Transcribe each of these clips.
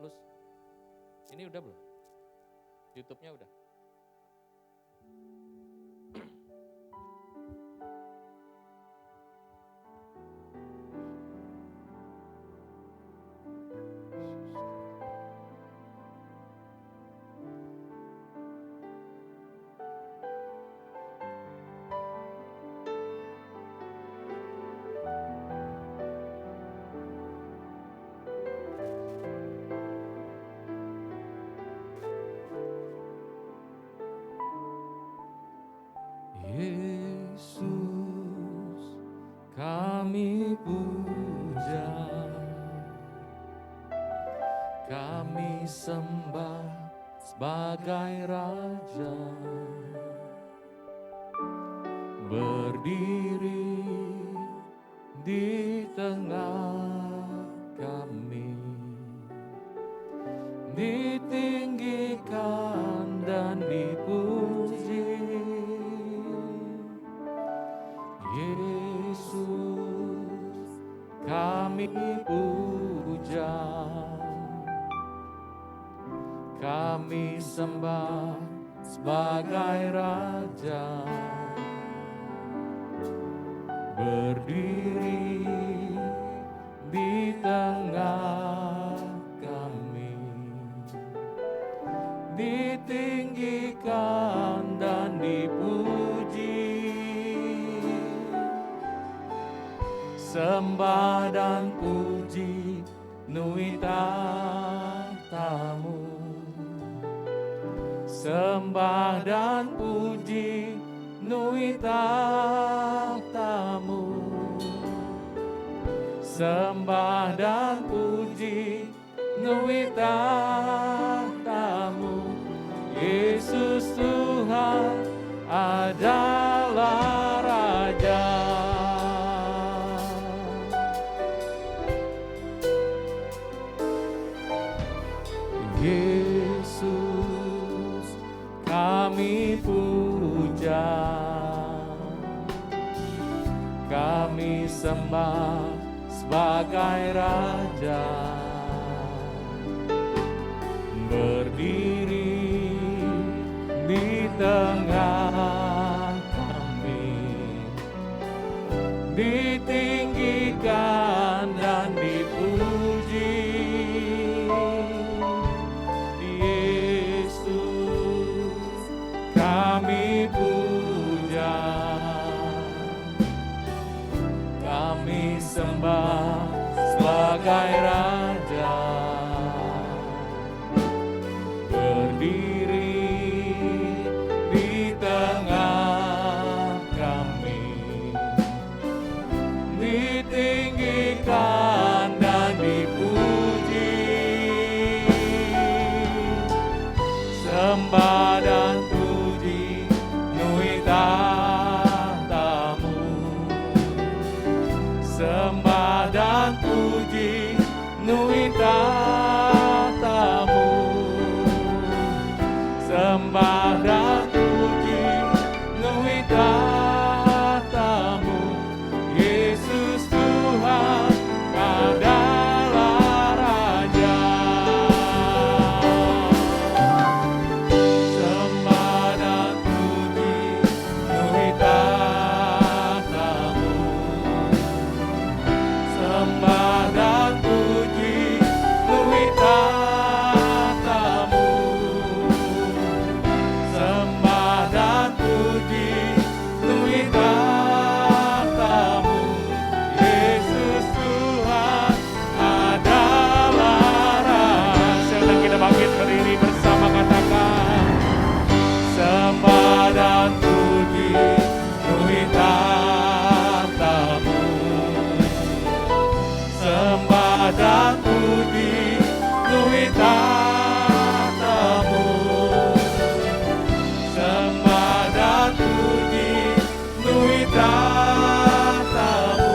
Lus. Ini udah belum? YouTube-nya udah? Yesus, kami puja, kami sembah sebagai Raja, berdiri di tengah kami, ditinggikan dan dipuji. Yesus, kami puja, kami sembah sebagai Raja, berdiri di tengah kami, ditinggikan dan dipuji. Sembah dan puji nui tahta-Mu, sembah dan puji nui tahta-Mu, sembah dan puji nui tahta-Mu. Yesus Tuhan adalah Raja. Yesus, kami puja, kami sembah sebagai Raja, berdiri di tengah kami, ditinggikan dan dipuji. Kami puja, kami sembah sebagai Raja, berdiri di tengah kami, ditinggikan dan dipuji. Sembah dan tahta-Mu, sembah dan puji nui tahta-Mu, sembah dan puji nui tahta-Mu. Yesus Tuhan adalah Raja. Sembah dan puji nui tahta-Mu, sembah dan puji nui tahta-Mu, sembah dan puji nui tahta-Mu. Yesus Tuhan adalah Raja. Sedang kita bangkit berdiri bersama, katakan sembah dan puji nui tahta-Mu, sembah dan puji nui tahta-Mu, sembah dan puji nui tahta-Mu.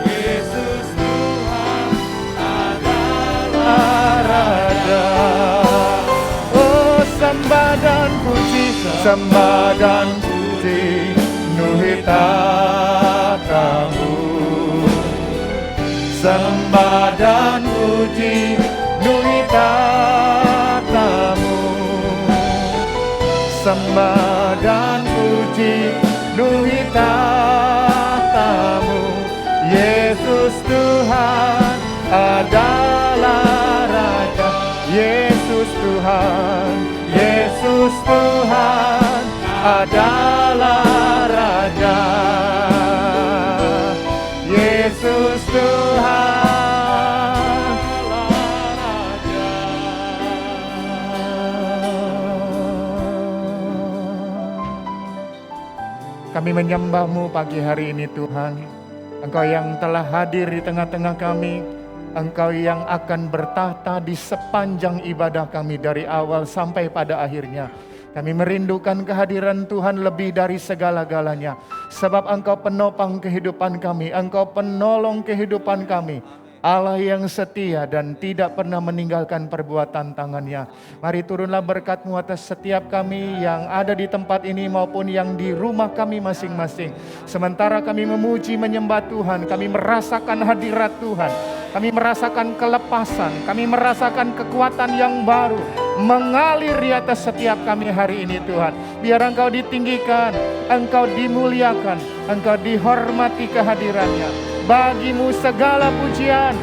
Yesus Tuhan adalah Raja. Oh, sembah dan puji, sembah dan puji nui tahta-Mu, sembah dan puji nui tahta-Mu. puji penuhi tahta-Mu. Yesus Tuhan adalah Raja. Yesus Tuhan, Yesus Tuhan adalah Raja. Yesus Tuhan adalah Raja. Kami menyembah-Mu pagi hari ini Tuhan. Engkau yang telah hadir di tengah-tengah kami. Engkau yang akan bertahta di sepanjang ibadah kami dari awal sampai pada akhirnya. Kami merindukan kehadiran Tuhan lebih dari segala-galanya. Sebab Engkau penopang kehidupan kami, Engkau penolong kehidupan kami. Allah yang setia dan tidak pernah meninggalkan perbuatan tangannya. Mari turunlah berkat-Mu atas setiap kami yang ada di tempat ini maupun yang di rumah kami masing-masing. Sementara kami memuji menyembah Tuhan, kami merasakan hadirat Tuhan. Kami merasakan kelepasan, kami merasakan kekuatan yang baru mengalir di atas setiap kami hari ini Tuhan. Biar Engkau ditinggikan, Engkau dimuliakan, Engkau dihormati kehadirannya. Bagimu segala pujian,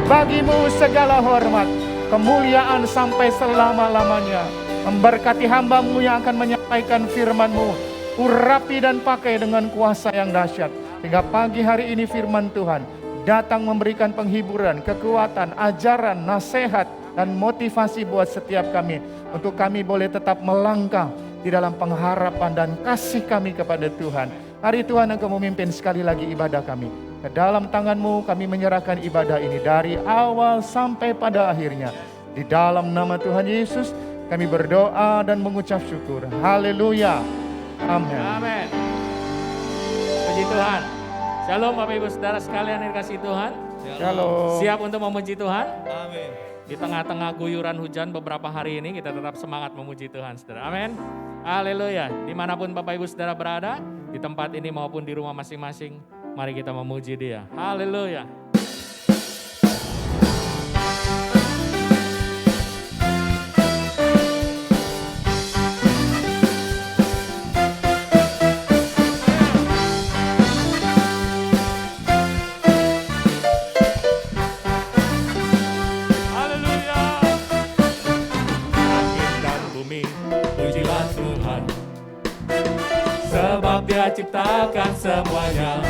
bagimu segala hormat, kemuliaan sampai selama-lamanya. Memberkati hamba-Mu yang akan menyampaikan firman-Mu, urapi dan pakai dengan kuasa yang dahsyat. Hingga pagi hari ini firman Tuhan datang memberikan penghiburan, kekuatan, ajaran, nasihat, dan motivasi buat setiap kami. Untuk kami boleh tetap melangkah di dalam pengharapan dan kasih kami kepada Tuhan. Hari Tuhan Engkau memimpin sekali lagi ibadah kami. Ke dalam tangan-Mu kami menyerahkan ibadah ini dari awal sampai pada akhirnya. Di dalam nama Tuhan Yesus kami berdoa dan mengucap syukur. Haleluya. Amin. Amin. Puji Tuhan. Shalom Bapak Ibu Saudara sekalian yang dikasihi Tuhan. Shalom. Siap untuk memuji Tuhan? Amin. Di tengah-tengah guyuran hujan beberapa hari ini kita tetap semangat memuji Tuhan Saudara. Amin. Haleluya. Dimanapun Bapak Ibu Saudara berada, di tempat ini maupun di rumah masing-masing, mari kita memuji Dia. Haleluya. Dia ciptakan semuanya,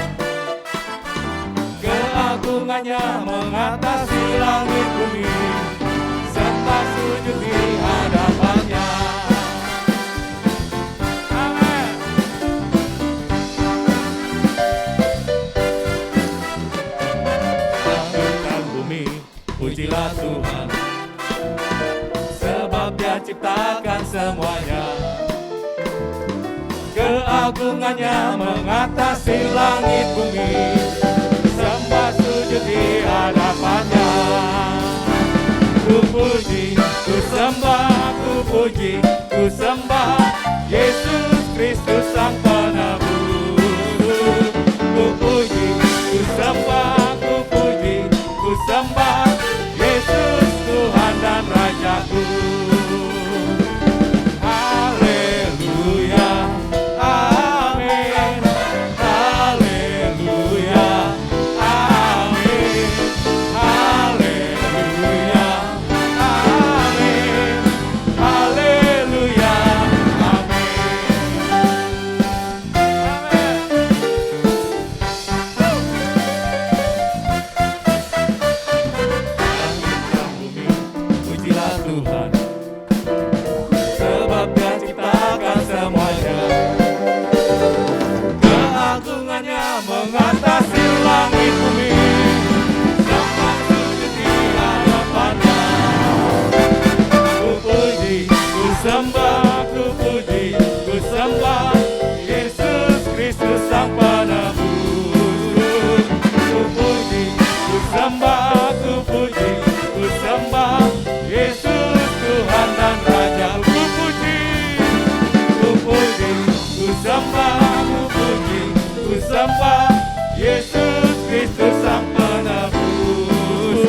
keagungannya mengatasi langit bumi, sembah sujud di hadapannya. Amin. Langit dan bumi, pujilah Tuhan, sebab Dia ciptakan semuanya, keagungannya mengatasi langit bumi, sembah sujud di hadapannya. Ku puji, ku sembah, ku puji, ku sembah Yesus Kristus Sang Penebus. Ku puji, ku sembah, ku puji, ku sembah Yesus Tuhan dan Rajaku. Yesus Kristus Sang Penebus.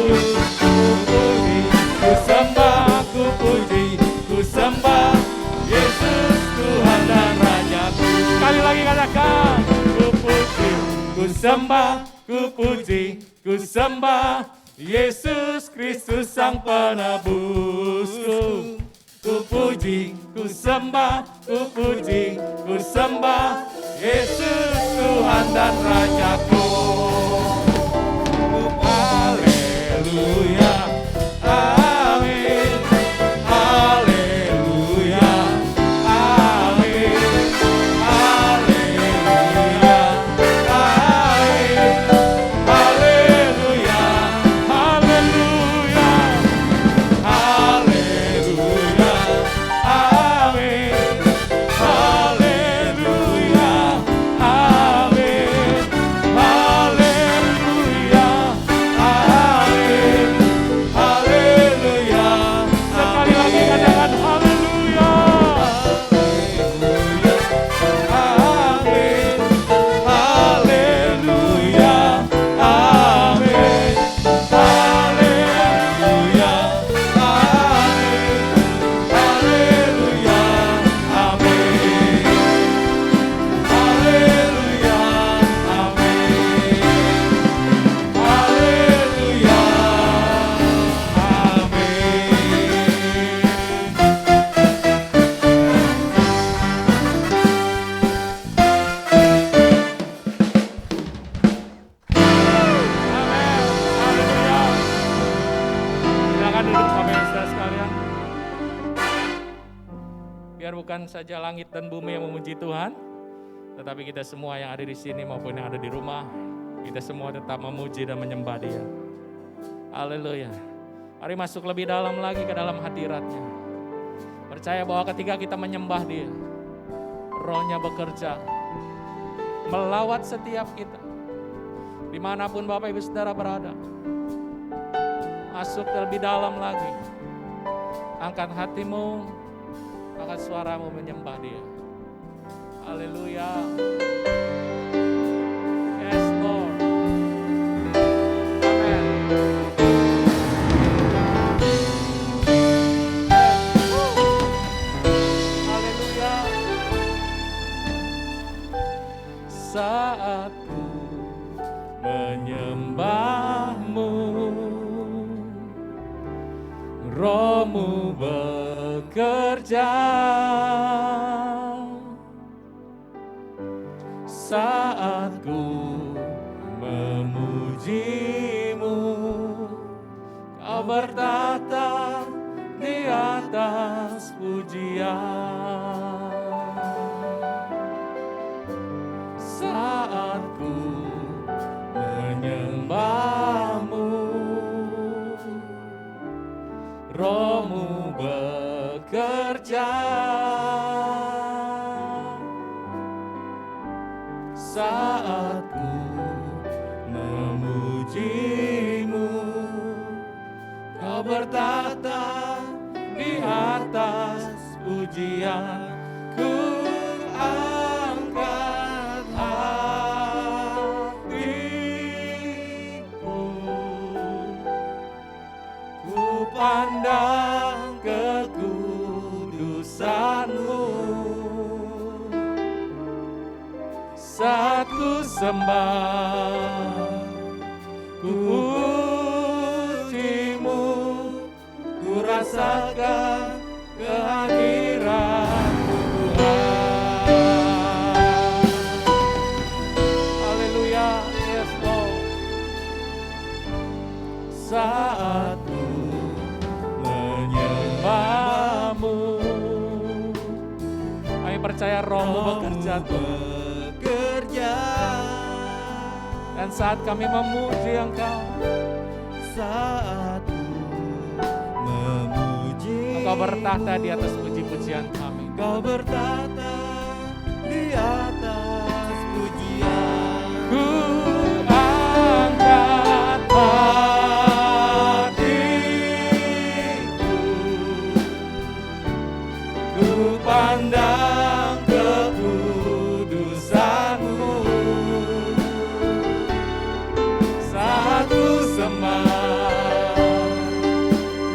Ku sembah, ku puji, ku sembah Yesus Tuhan dan Rajaku. Sekali lagi katakan, ku puji, ku sembah, ku puji, ku sembah Yesus Kristus Sang Penebusku. Ku puji, ku sembah, ku puji, ku sembah Yesus Tuhan dan Rajaku. Haleluya, amin. Haleluya, amin. Haleluya, amin. Haleluya, haleluya. Haleluya, amin. Haleluya, amin. Haleluya, amin. Haleluya. Sekali lagi katakan haleluya. Haleluya, amin. Haleluya, amin. Haleluya, amin. Haleluya, amin. Haleluya, amin. Haleluya, silakan duduk Bapak Ibu Saudara sekalian. Biar bukan saja langit dan bumi yang memuji Tuhan, tetapi kita semua yang ada di sini maupun yang ada di rumah, kita semua tetap memuji dan menyembah Dia. Haleluya. Mari masuk lebih dalam lagi ke dalam hadirat-Nya. Percaya bahwa ketika kita menyembah Dia, Roh-Nya bekerja, melawat setiap kita. Dimanapun Bapak Ibu Saudara berada. Masuk lebih dalam lagi. Angkat hatimu, angkat suaramu menyembah Dia. Haleluya. Yes Lord. Amen. Haleluya. Saat ku menyembahmu, Roh-Mu bekerja. Saat ku memuji-Mu, Kau bertata di atas pujian. Saat ku menyembah-Mu, Roh-Mu bekerja. Saat ku memuji-Mu, Kau bertata di atas pujian. Ku angkat hatiku, ku pandang kekudusan-Mu. Saat ku sembah, ku puji-Mu, ku rasakan kehadiran-Mu Tuhan. Haleluya, yes Lord. Saat ku menyembah-Mu, kami percaya Roh-Mu bekerja Tuhan. Dan saat kami memuji Engkau, saat memuji, Engkau bertahta di atas puji-pujian kami. Kau bertata di atas pujian. Ku angkat hatiku, ku pandang kekudusan-Mu. Saat ku sembah,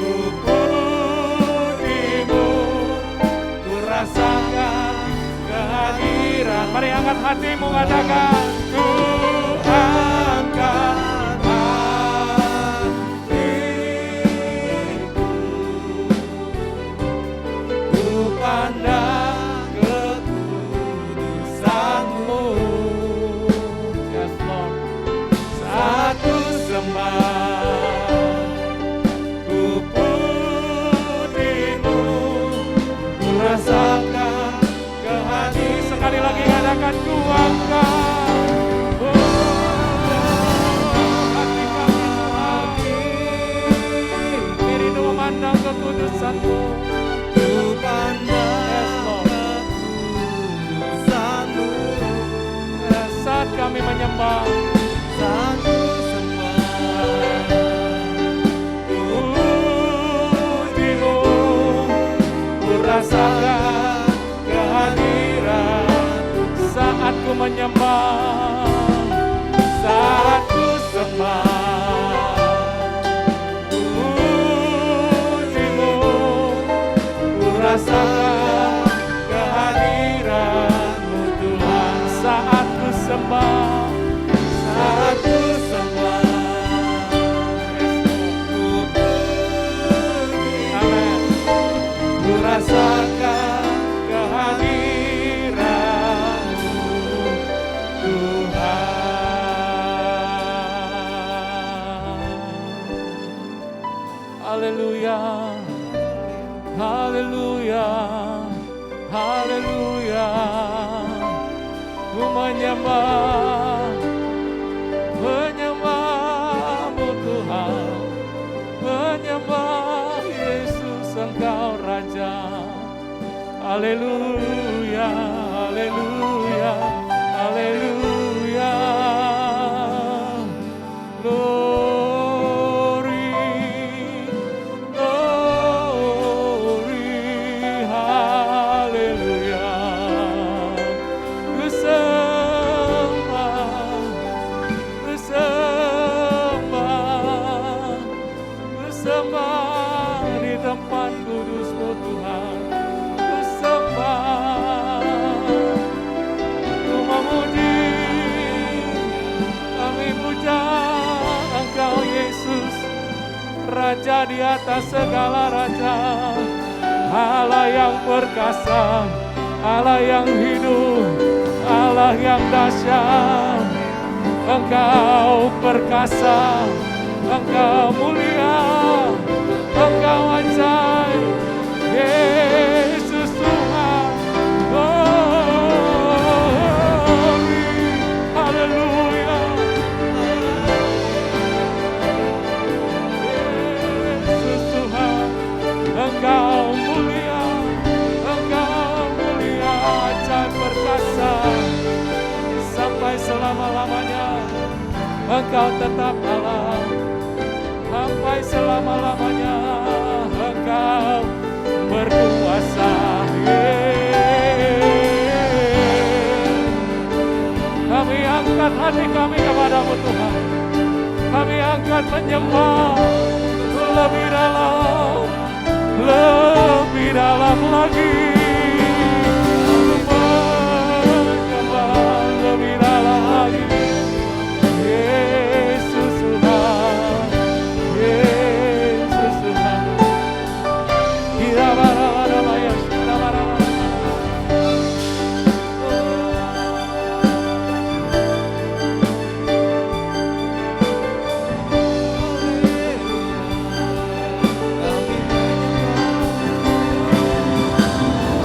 ku puji-Mu, ku rasakan kehadiran. Mari angkat hatimu, katakan, ku angkat hatiku, ku pandang kekudusan-Mu. Yes, Lord. Saat ku sembah, ku pujimu, ku rasakan kehadiran. Sekali lagi katakan, ku angkat. Hati kami Tuhan, rindu memandang kekudusan-Mu. Ku pandang kekudusan-Mu. Saat kami menyembah, Saat ku sembah, pujimu, ku rasakan kehadiran. Saat ku menyembah, saat ku sembah, pujimu, ku rasakan kehadiran-Mu Tuhan. Saat ku sembah, saat ku sembah, ku puji, amin, ku rasakan kehadiran-Mu Tuhan. Haleluya, haleluya, haleluya. Ku menyembah, menyembah-Mu Tuhan, menyembah Yesus Engkau Raja. Haleluya, haleluya, haleluya. Glory, glory, haleluya. Ku sembah, ku sembah, ku sembah di tempat kudus-Mu Tuhan. Ku sembah, ku memuji, kami puja Engkau Yesus, Raja di atas segala raja, Allah yang perkasa, Allah yang hidup, Allah yang dahsyat. Engkau perkasa, Engkau mulia, Engkau ajaib, Yesus Tuhan. Glory, haleluya. Yesus Tuhan, Engkau mulia, ajaib perkasa. Sampai selama-lamanya Engkau tetap Allah, sampai selama-lamanya Engkau berkuasa. Kami angkat hati kami kepadamu Tuhan, kami angkat menyembah lebih dalam, lebih dalam lagi. Menyembah lebih dalam lagi. Yesus Tuhan, Yesus Tuhan. Kita barang-barang, kita barang-barang. kami menyembah.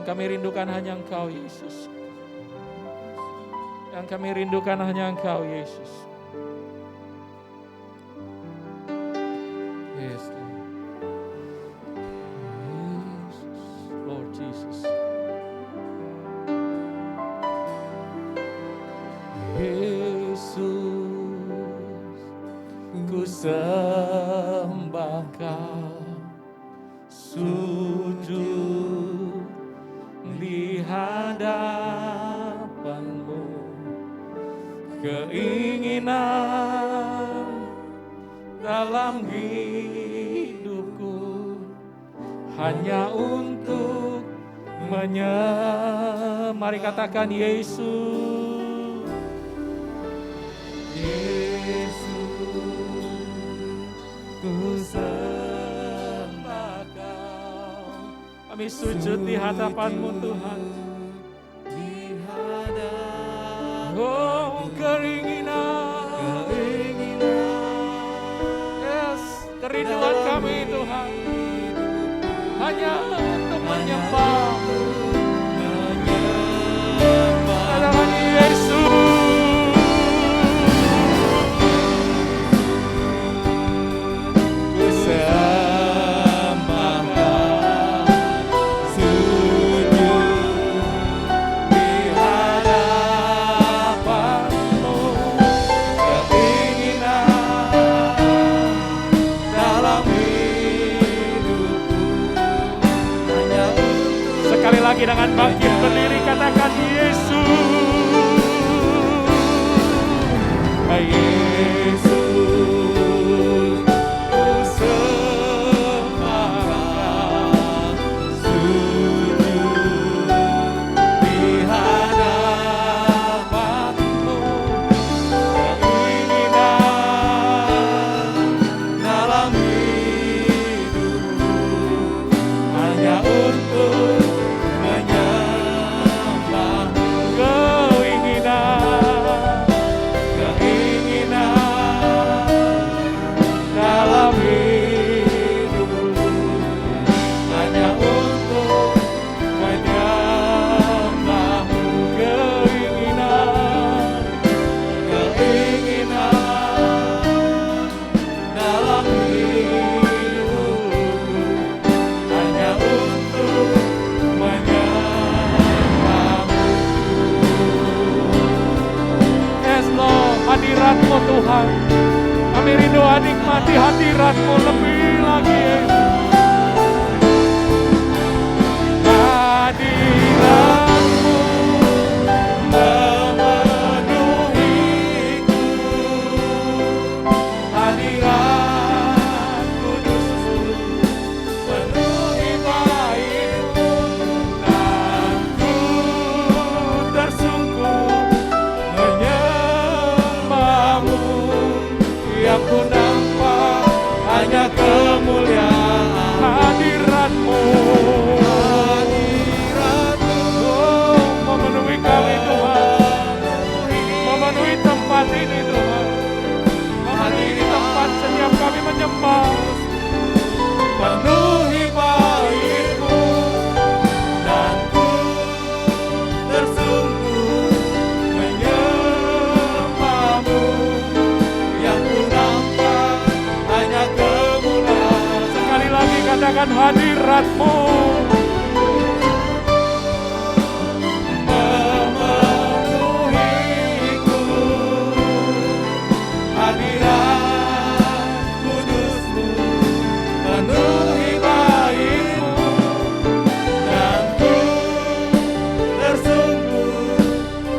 Yang kami rindukan hanya Engkau, Yesus. Yang kami rindukan hanya Engkau, Yesus. Yes, Lord. Yesus, Lord Jesus. Yesus, ku sembah Kau, sujud di hadapan-Mu, keinginan dalam hidupku hanya untuk mari katakan Yesus. Yesus, ku sembah Kau. Kami sujud di hadapan-Mu Tuhan. Oh, keinginan. Yes, kerinduan kami Tuhan. Hanya untuk menyembah-Mu. Katakan Yesus. Lagi dengan bangkit berdiri katakan Yesus. Yesus, ku sembah Kau, sujud di hadapan-Mu, keinginan dalam hidupku hanya untuk hadirat-Mu Tuhan. Kami rindu nikmati hadirat-Mu lebih lagi Yesus. Hadirat-Mu memenuhiku, hadirat kudus-Mu penuhi baik-Mu, dan ku tersungkur yang ku nampak hanya kemuliaan hadirat-Mu. Oh, memenuhi kami Tuhan, memenuhi tempat ini Tuhan, memenuhi tempat setiap kami menyembah. Penuhi baik-Mu dan ku tersungkur menyembah-Mu. Sekali lagi katakan hadirat-Mu memenuhiku, hadirat kudus-Mu penuhi baik-Mu, dan ku tersungkur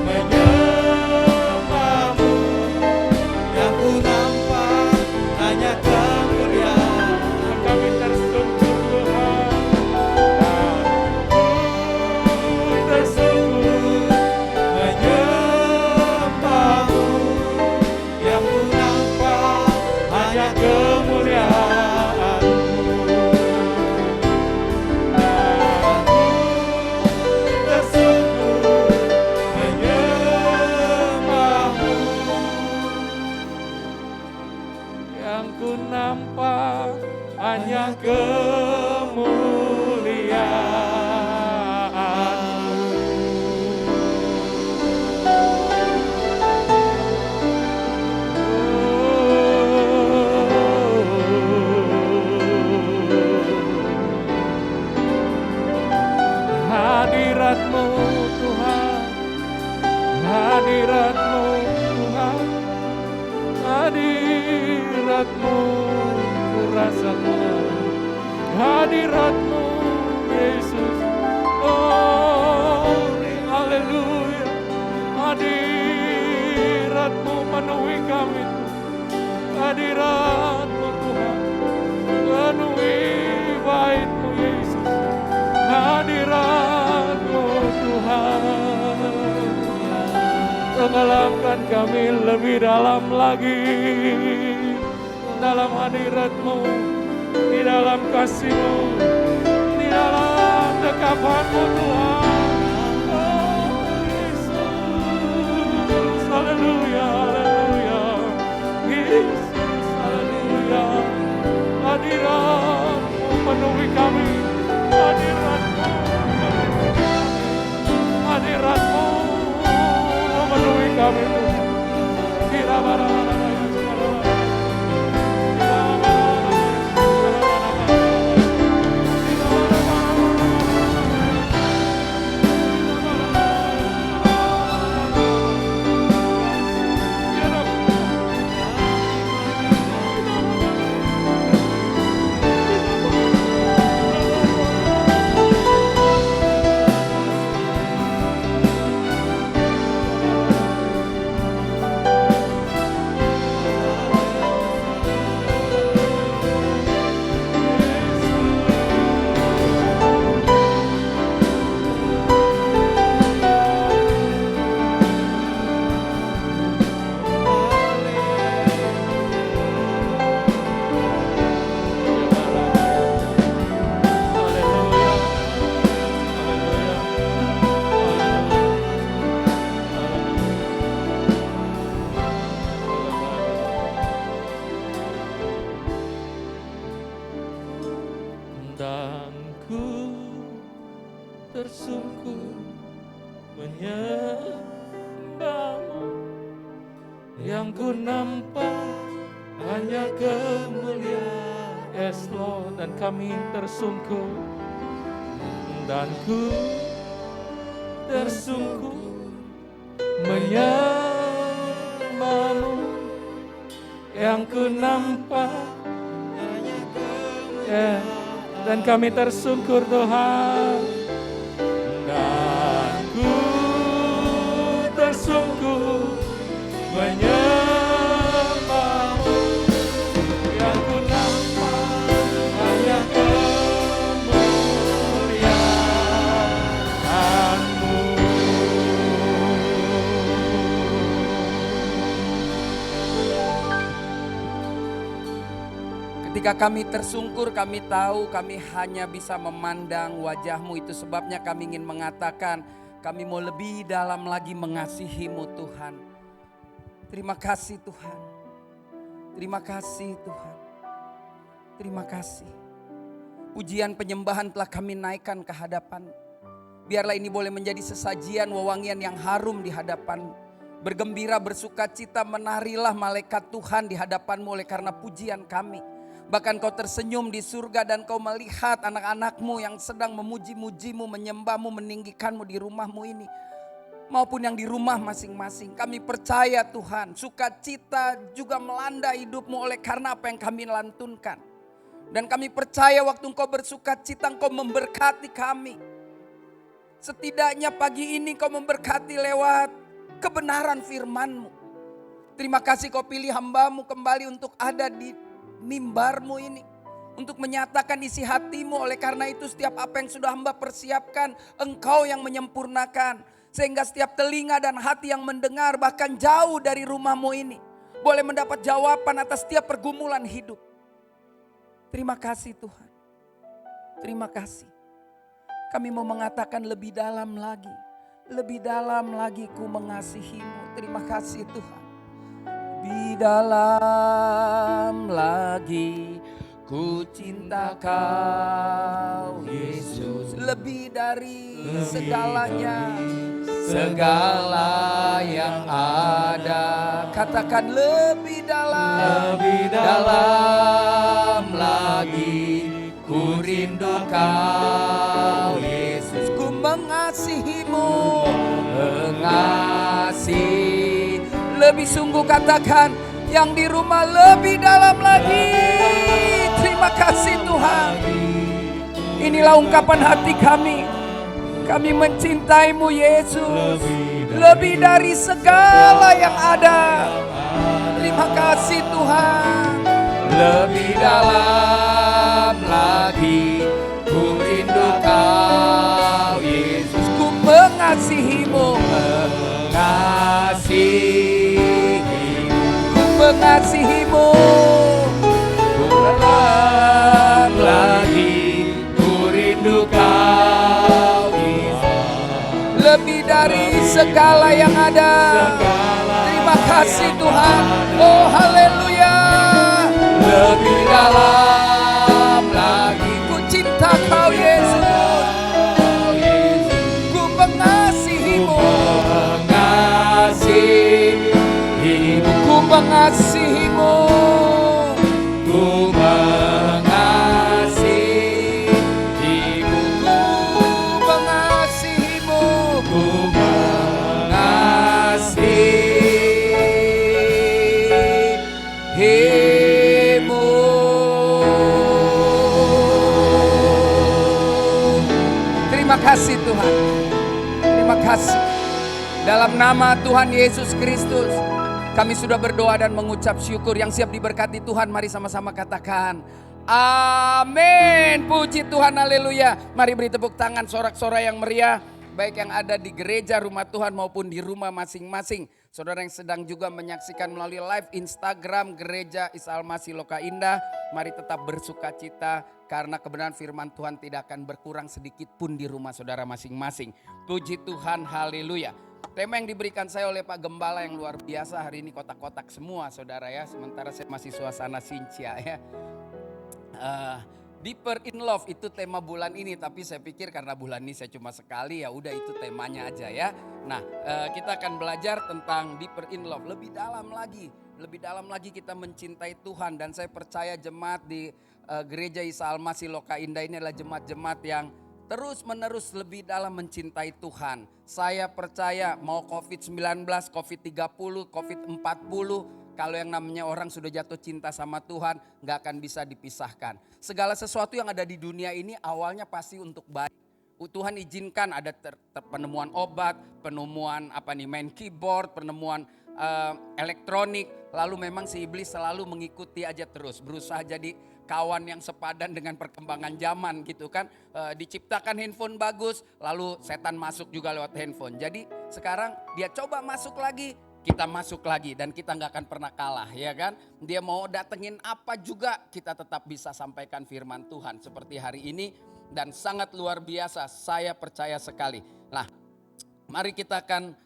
menyembah-Mu. Yang ku nampak hanya kemuliaan. Kami tersungkur Tuhan, hadirat-Mu Yesus. Oh, haleluya. Hadirat-Mu penuhi kami. Hadirat-Mu Tuhan, penuhi bait-Mu Yesus. Hadirat-Mu Tuhan, tenggelamkan kami lebih dalam lagi dalam hadirat-Mu, di dalam kasih-Mu, di dalam dekapan-Mu Tuhan. Oh Yesus, haleluya, haleluya. Yesus, haleluya. Hadirat-Mu penuhi kami. Hadirat-Mu penuhi kami. Hadirat-Mu memenuhi kami. Dan ku tersungkur menyembah-Mu, yang ku nampak hanya kemuliaan. Yes Lord, dan kami tersungkur, dan ku tersungkur menyembah-Mu, yang ku nampak hanya kemuliaan. Dan kami tersungkur Tuhan, dan ku tersungkur menyembah-Mu, yang ku nampak hanya kemuliaan-Mu. Ketika kami tersungkur, kami tahu kami hanya bisa memandang wajah-Mu. Itu sebabnya kami ingin mengatakan, kami mau lebih dalam lagi mengasihi-Mu Tuhan. Terima kasih Tuhan. Terima kasih Tuhan. Terima kasih. Pujian penyembahan telah kami naikkan ke hadapan. Biarlah ini boleh menjadi sesajian wewangian yang harum di hadapan. Bergembira, bersuka cita, menarilah malaikat Tuhan di hadapan-Mu oleh karena pujian kami. Bahkan Kau tersenyum di surga dan Kau melihat anak-anak-Mu yang sedang memuji-muji-Mu, menyembah-Mu, meninggikan-Mu di rumah-Mu ini. Maupun yang di rumah masing-masing. Kami percaya Tuhan, sukacita juga melanda hidup-Mu oleh karena apa yang kami lantunkan. Dan kami percaya waktu Engkau bersukacita, Engkau memberkati kami. Setidaknya pagi ini Kau memberkati lewat kebenaran firman-Mu. Terima kasih Kau pilih hamba-Mu kembali untuk ada di mimbar-Mu ini, untuk menyatakan isi hati-Mu. Oleh karena itu setiap apa yang sudah hamba persiapkan, Engkau yang menyempurnakan. Sehingga setiap telinga dan hati yang mendengar, bahkan jauh dari rumah-Mu ini, boleh mendapat jawaban atas setiap pergumulan hidup. Terima kasih Tuhan. Terima kasih. Kami mau mengatakan lebih dalam lagi. Lebih dalam lagi ku mengasihi-Mu. Terima kasih Tuhan. Lebih dalam lagi ku cinta Kau Yesus. Lebih dari segalanya, segala yang ada. Katakan lebih dalam lagi ku rindu Kau Yesus. Ku mengasihi-Mu, mengasihi. Lebih sungguh katakan, yang di rumah lebih dalam lagi. Terima kasih Tuhan. Inilah ungkapan hati kami. Kami mencintai-Mu Yesus. Lebih dari segala yang ada. Terima kasih Tuhan. Lebih dalam lagi ku rindu Kau Yesus. Ku mengasihi-Mu. Ku mengasihi-Mu. Dalam lagi ku rindu Kau Yesus. Lebih dari segala yang ada. Terima kasih Tuhan. Oh haleluya. Lebih dalam lagi ku cinta Kau Yesus. Ku mengasihi-Mu. Ku mengasihi-Mu. Ku mengasihi-Mu. Ku mengasihi-Mu. Ku mengasihi-Mu. Terima kasih Tuhan. Terima kasih. Dalam nama Tuhan Yesus Kristus, kami sudah berdoa dan mengucap syukur. Yang siap diberkati Tuhan, mari sama-sama katakan amin. Puji Tuhan, haleluya. Mari beri tepuk tangan sorak-sorai yang meriah. Baik yang ada di gereja rumah Tuhan maupun di rumah masing-masing. Saudara yang sedang juga menyaksikan melalui live Instagram Gereja Isa Al-Masih Loka Indah. Mari tetap bersuka cita karena kebenaran firman Tuhan tidak akan berkurang sedikit pun di rumah saudara masing-masing. Puji Tuhan, haleluya. Tema yang diberikan saya oleh Pak Gembala yang luar biasa hari ini kotak-kotak semua saudara ya. Sementara saya masih suasana Sincia ya. Deeper in Love itu tema bulan ini. Tapi saya pikir karena bulan ini saya cuma sekali ya udah itu temanya aja ya. Nah kita akan belajar tentang Deeper in Love. Lebih dalam lagi. Lebih dalam lagi kita mencintai Tuhan. Dan saya percaya jemaat di Gereja Isa Al-Masih Loka Indah ini adalah jemaat-jemaat yang terus menerus lebih dalam mencintai Tuhan. Saya percaya mau COVID-19, COVID-30, COVID-40. Kalau yang namanya orang sudah jatuh cinta sama Tuhan gak akan bisa dipisahkan. Segala sesuatu yang ada di dunia ini awalnya pasti untuk baik. Tuhan izinkan ada penemuan obat, penemuan main keyboard, penemuan elektronik. Lalu memang si iblis selalu mengikuti aja terus. Berusaha jadi kawan yang sepadan dengan perkembangan zaman gitu kan. Diciptakan handphone bagus, lalu setan masuk juga lewat handphone. Jadi sekarang dia coba masuk lagi, kita masuk lagi dan kita gak akan pernah kalah ya kan. Dia mau datengin apa juga kita tetap bisa sampaikan firman Tuhan seperti hari ini. Dan sangat luar biasa, saya percaya sekali. Nah mari kita akan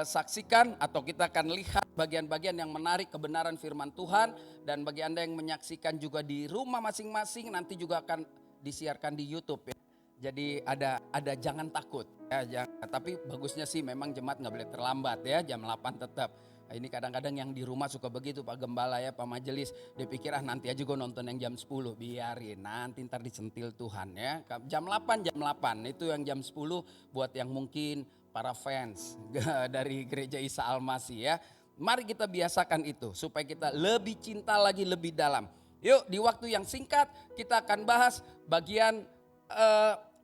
saksikan atau kita akan lihat bagian-bagian yang menarik kebenaran firman Tuhan. Dan bagi Anda yang menyaksikan juga di rumah masing-masing nanti juga akan disiarkan di YouTube ya. Jadi ada jangan takut ya, tapi bagusnya sih memang jemaat gak boleh terlambat ya, jam 8 tetap. Nah, ini kadang-kadang yang di rumah suka begitu Pak Gembala ya, Pak Majelis. Dia pikir nanti aja gue nonton yang jam 10, biarin nanti ntar disentil Tuhan ya. Jam 8 itu yang jam 10 buat yang mungkin para fans dari Gereja Isa Al-Masih ya. Mari kita biasakan itu supaya kita lebih cinta lagi lebih dalam. Yuk di waktu yang singkat kita akan bahas bagian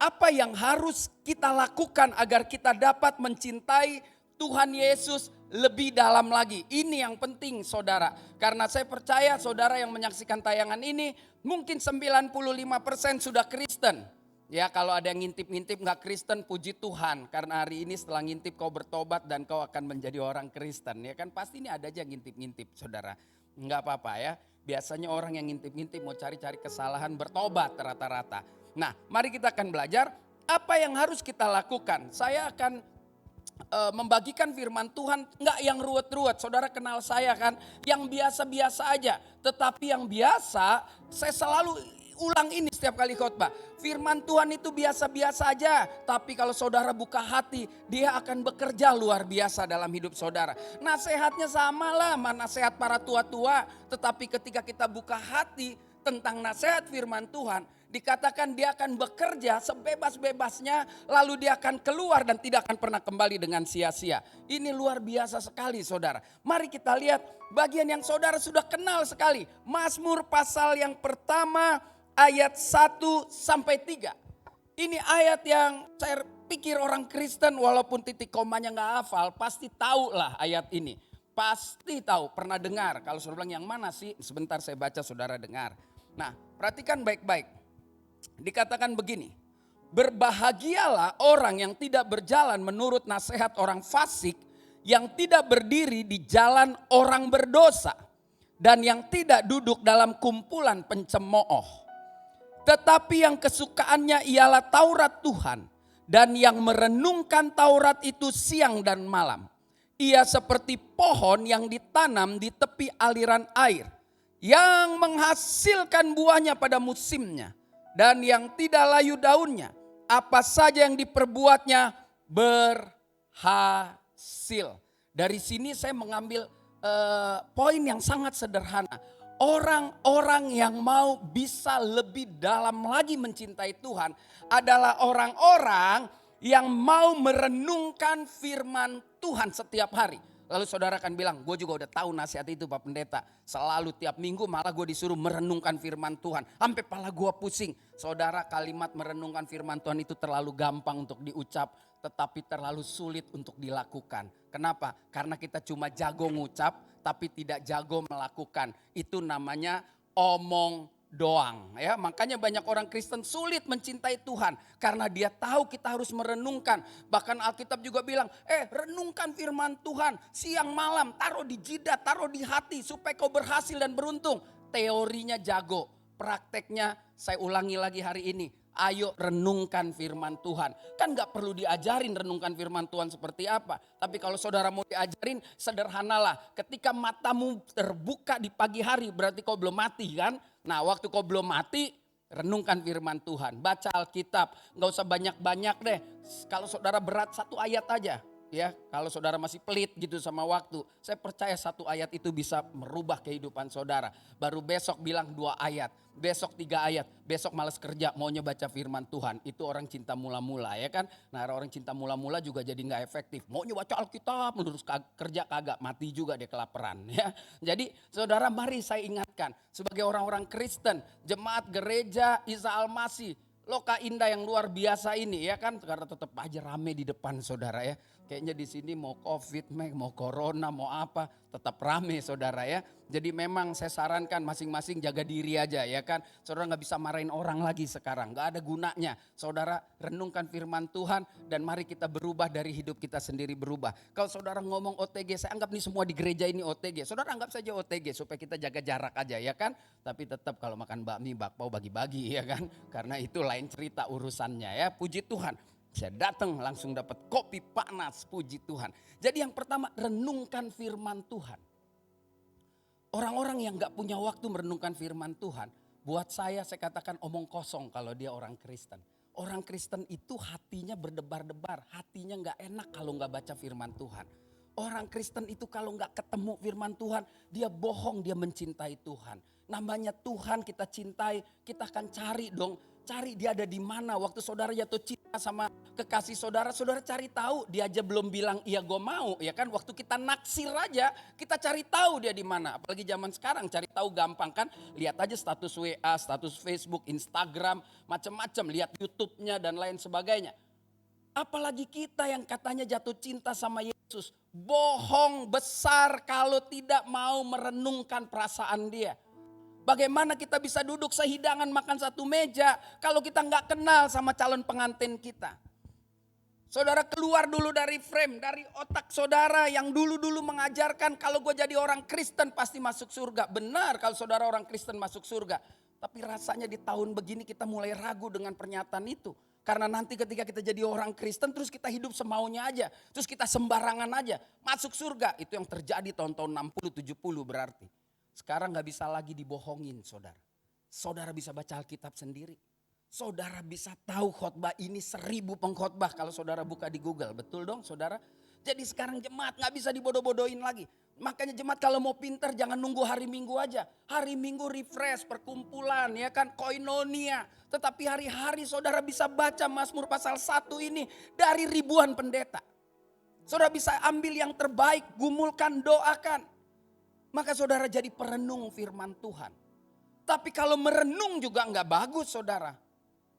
apa yang harus kita lakukan agar kita dapat mencintai Tuhan Yesus lebih dalam lagi. Ini yang penting saudara. Karena saya percaya saudara yang menyaksikan tayangan ini mungkin 95% sudah Kristen. Ya kalau ada yang ngintip-ngintip gak Kristen, puji Tuhan. Karena hari ini setelah ngintip kau bertobat dan kau akan menjadi orang Kristen. Ya kan pasti ini ada aja ngintip-ngintip saudara. Enggak apa-apa ya. Biasanya orang yang ngintip-ngintip mau cari-cari kesalahan bertobat rata-rata. Nah mari kita akan belajar apa yang harus kita lakukan. Saya akan membagikan firman Tuhan gak yang ruwet-ruwet. Saudara kenal saya kan, yang biasa-biasa aja. Tetapi yang biasa saya selalu ulang ini setiap kali khotbah. Firman Tuhan itu biasa-biasa aja. Tapi kalau saudara buka hati, dia akan bekerja luar biasa dalam hidup saudara. Nasihatnya sama lah sama nasihat para tua-tua. Tetapi ketika kita buka hati tentang nasihat firman Tuhan, dikatakan dia akan bekerja sebebas-bebasnya, lalu dia akan keluar dan tidak akan pernah kembali dengan sia-sia. Ini luar biasa sekali saudara. Mari kita lihat bagian yang saudara sudah kenal sekali. Mazmur pasal yang pertama ayat 1-3. Ini ayat yang saya pikir orang Kristen walaupun titik komanya nggak hafal pasti tahu lah ayat ini. Pasti tahu, pernah dengar. Kalau saudara bilang yang mana sih? Sebentar saya baca saudara dengar. Nah perhatikan baik-baik. Dikatakan begini. Berbahagialah orang yang tidak berjalan menurut nasihat orang fasik. Yang tidak berdiri di jalan orang berdosa. Dan yang tidak duduk dalam kumpulan pencemooh. Tetapi yang kesukaannya ialah Taurat Tuhan. Dan yang merenungkan Taurat itu siang dan malam. Ia seperti pohon yang ditanam di tepi aliran air. Yang menghasilkan buahnya pada musimnya. Dan yang tidak layu daunnya. Apa saja yang diperbuatnya berhasil. Dari sini saya mengambil poin yang sangat sederhana. Orang-orang yang mau bisa lebih dalam lagi mencintai Tuhan adalah orang-orang yang mau merenungkan firman Tuhan setiap hari. Lalu saudara akan bilang, gue juga udah tahu nasihat itu Pak Pendeta. Selalu tiap minggu malah gue disuruh merenungkan firman Tuhan. Sampai pala gue pusing. Saudara, kalimat merenungkan firman Tuhan itu terlalu gampang untuk diucap. Tetapi terlalu sulit untuk dilakukan. Kenapa? Karena kita cuma jago ngucap tapi tidak jago melakukan. Itu namanya omong doang. Ya, makanya banyak orang Kristen sulit mencintai Tuhan. Karena dia tahu kita harus merenungkan. Bahkan Alkitab juga bilang, renungkan firman Tuhan siang malam. Taruh di jidat, taruh di hati supaya kau berhasil dan beruntung. Teorinya jago, prakteknya saya ulangi lagi hari ini. Ayo renungkan firman Tuhan. Kan gak perlu diajarin renungkan firman Tuhan seperti apa. Tapi kalau saudara mau diajarin sederhanalah. Ketika matamu terbuka di pagi hari berarti kau belum mati kan. Nah waktu kau belum mati renungkan firman Tuhan. Baca Alkitab. Gak usah banyak-banyak deh. Kalau saudara berat satu ayat aja. Ya, kalau saudara masih pelit gitu sama waktu, saya percaya satu ayat itu bisa merubah kehidupan saudara. Baru besok bilang 2 ayat, besok 3 ayat, besok malas kerja maunya baca firman Tuhan. Itu orang cinta mula-mula ya kan. Nah orang cinta mula-mula juga jadi gak efektif. Maunya baca Alkitab, terus kerja kagak, mati juga dia kelaparan ya. Jadi saudara mari saya ingatkan sebagai orang-orang Kristen, jemaat gereja Isa Al-Masih. Loka Indah yang luar biasa ini ya kan. Karena tetap aja rame di depan saudara ya. Kayaknya di sini mau COVID, mau corona, mau apa, tetap rame saudara ya. Jadi memang saya sarankan masing-masing jaga diri aja ya kan. Saudara gak bisa marahin orang lagi sekarang, gak ada gunanya. Saudara renungkan firman Tuhan dan mari kita berubah dari hidup kita sendiri berubah. Kalau saudara ngomong OTG, saya anggap nih semua di gereja ini OTG. Saudara anggap saja OTG supaya kita jaga jarak aja ya kan. Tapi tetap kalau makan bakmi, bakpao bagi-bagi ya kan. Karena itu lain cerita urusannya ya, puji Tuhan. Saya datang langsung dapat kopi panas, puji Tuhan. Jadi yang pertama renungkan firman Tuhan. Orang-orang yang gak punya waktu merenungkan firman Tuhan. Buat saya katakan omong kosong kalau dia orang Kristen. Orang Kristen itu hatinya berdebar-debar. Hatinya gak enak kalau gak baca firman Tuhan. Orang Kristen itu kalau gak ketemu firman Tuhan. Dia bohong, dia mencintai Tuhan. Namanya Tuhan kita cintai, kita akan cari dong. Cari dia ada di mana. Waktu saudara jatuh cinta sama kekasih saudara, saudara cari tahu. Dia aja belum bilang iya gue mau, ya kan? Waktu kita naksir aja, kita cari tahu dia di mana. Apalagi zaman sekarang cari tahu gampang kan? Lihat aja status WA, status Facebook, Instagram, macam-macam. Lihat YouTube-nya dan lain sebagainya. Apalagi kita yang katanya jatuh cinta sama Yesus, bohong besar kalau tidak mau merenungkan perasaan dia. Bagaimana kita bisa duduk sehidangan makan satu meja kalau kita nggak kenal sama calon pengantin kita. Saudara keluar dulu dari frame, dari otak saudara yang dulu-dulu mengajarkan kalau gue jadi orang Kristen pasti masuk surga. Benar kalau saudara orang Kristen masuk surga. Tapi rasanya di tahun begini kita mulai ragu dengan pernyataan itu. Karena nanti ketika kita jadi orang Kristen terus kita hidup semaunya aja. Terus kita sembarangan aja masuk surga. Itu yang terjadi tahun-tahun 60-70 berarti. Sekarang gak bisa lagi dibohongin saudara. Saudara bisa baca Alkitab sendiri. Saudara bisa tahu khotbah ini 1000 pengkhotbah kalau saudara buka di Google. Betul dong saudara? Jadi sekarang jemaat gak bisa dibodoh-bodohin lagi. Makanya jemaat kalau mau pintar jangan nunggu hari Minggu aja. Hari Minggu refresh, perkumpulan ya kan, koinonia. Tetapi hari-hari saudara bisa baca Mazmur pasal 1 ini dari ribuan pendeta. Saudara bisa ambil yang terbaik, gumulkan, doakan. Maka saudara jadi perenung firman Tuhan. Tapi kalau merenung juga enggak bagus saudara.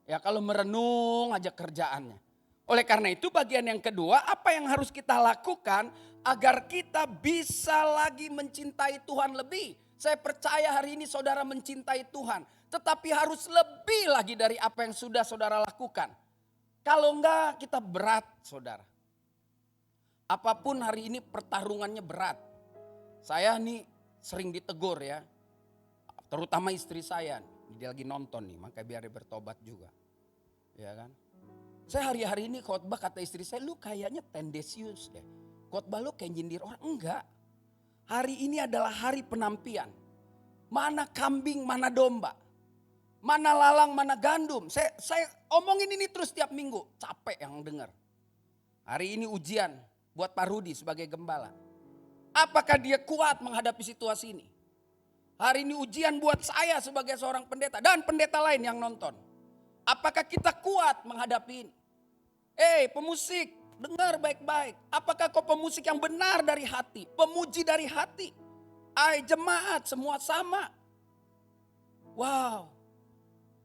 Ya kalau merenung aja kerjaannya. Oleh karena itu bagian yang kedua, apa yang harus kita lakukan agar kita bisa lagi mencintai Tuhan lebih. Saya percaya hari ini saudara mencintai Tuhan. Tetapi harus lebih lagi dari apa yang sudah saudara lakukan. Kalau enggak kita berat saudara. Apapun hari ini pertarungannya berat. Saya nih sering ditegur ya. Terutama istri saya. Dia lagi nonton nih, makanya biar dia bertobat juga. Ya kan? Saya hari-hari ini khotbah kata istri saya, lu kayaknya tendensius deh. Khotbah lu kayak nyindir orang. Enggak. Hari ini adalah hari penampian. Mana kambing, mana domba. Mana lalang, mana gandum. Saya omongin ini terus tiap minggu. Capek yang dengar. Hari ini ujian buat Pak Rudi sebagai gembala. Apakah dia kuat menghadapi situasi ini? Hari ini ujian buat saya sebagai seorang pendeta dan pendeta lain yang nonton. Apakah kita kuat menghadapi ini? Pemusik, dengar baik-baik. Apakah kau pemusik yang benar dari hati? Pemuji dari hati? Jemaat semua sama. Wow.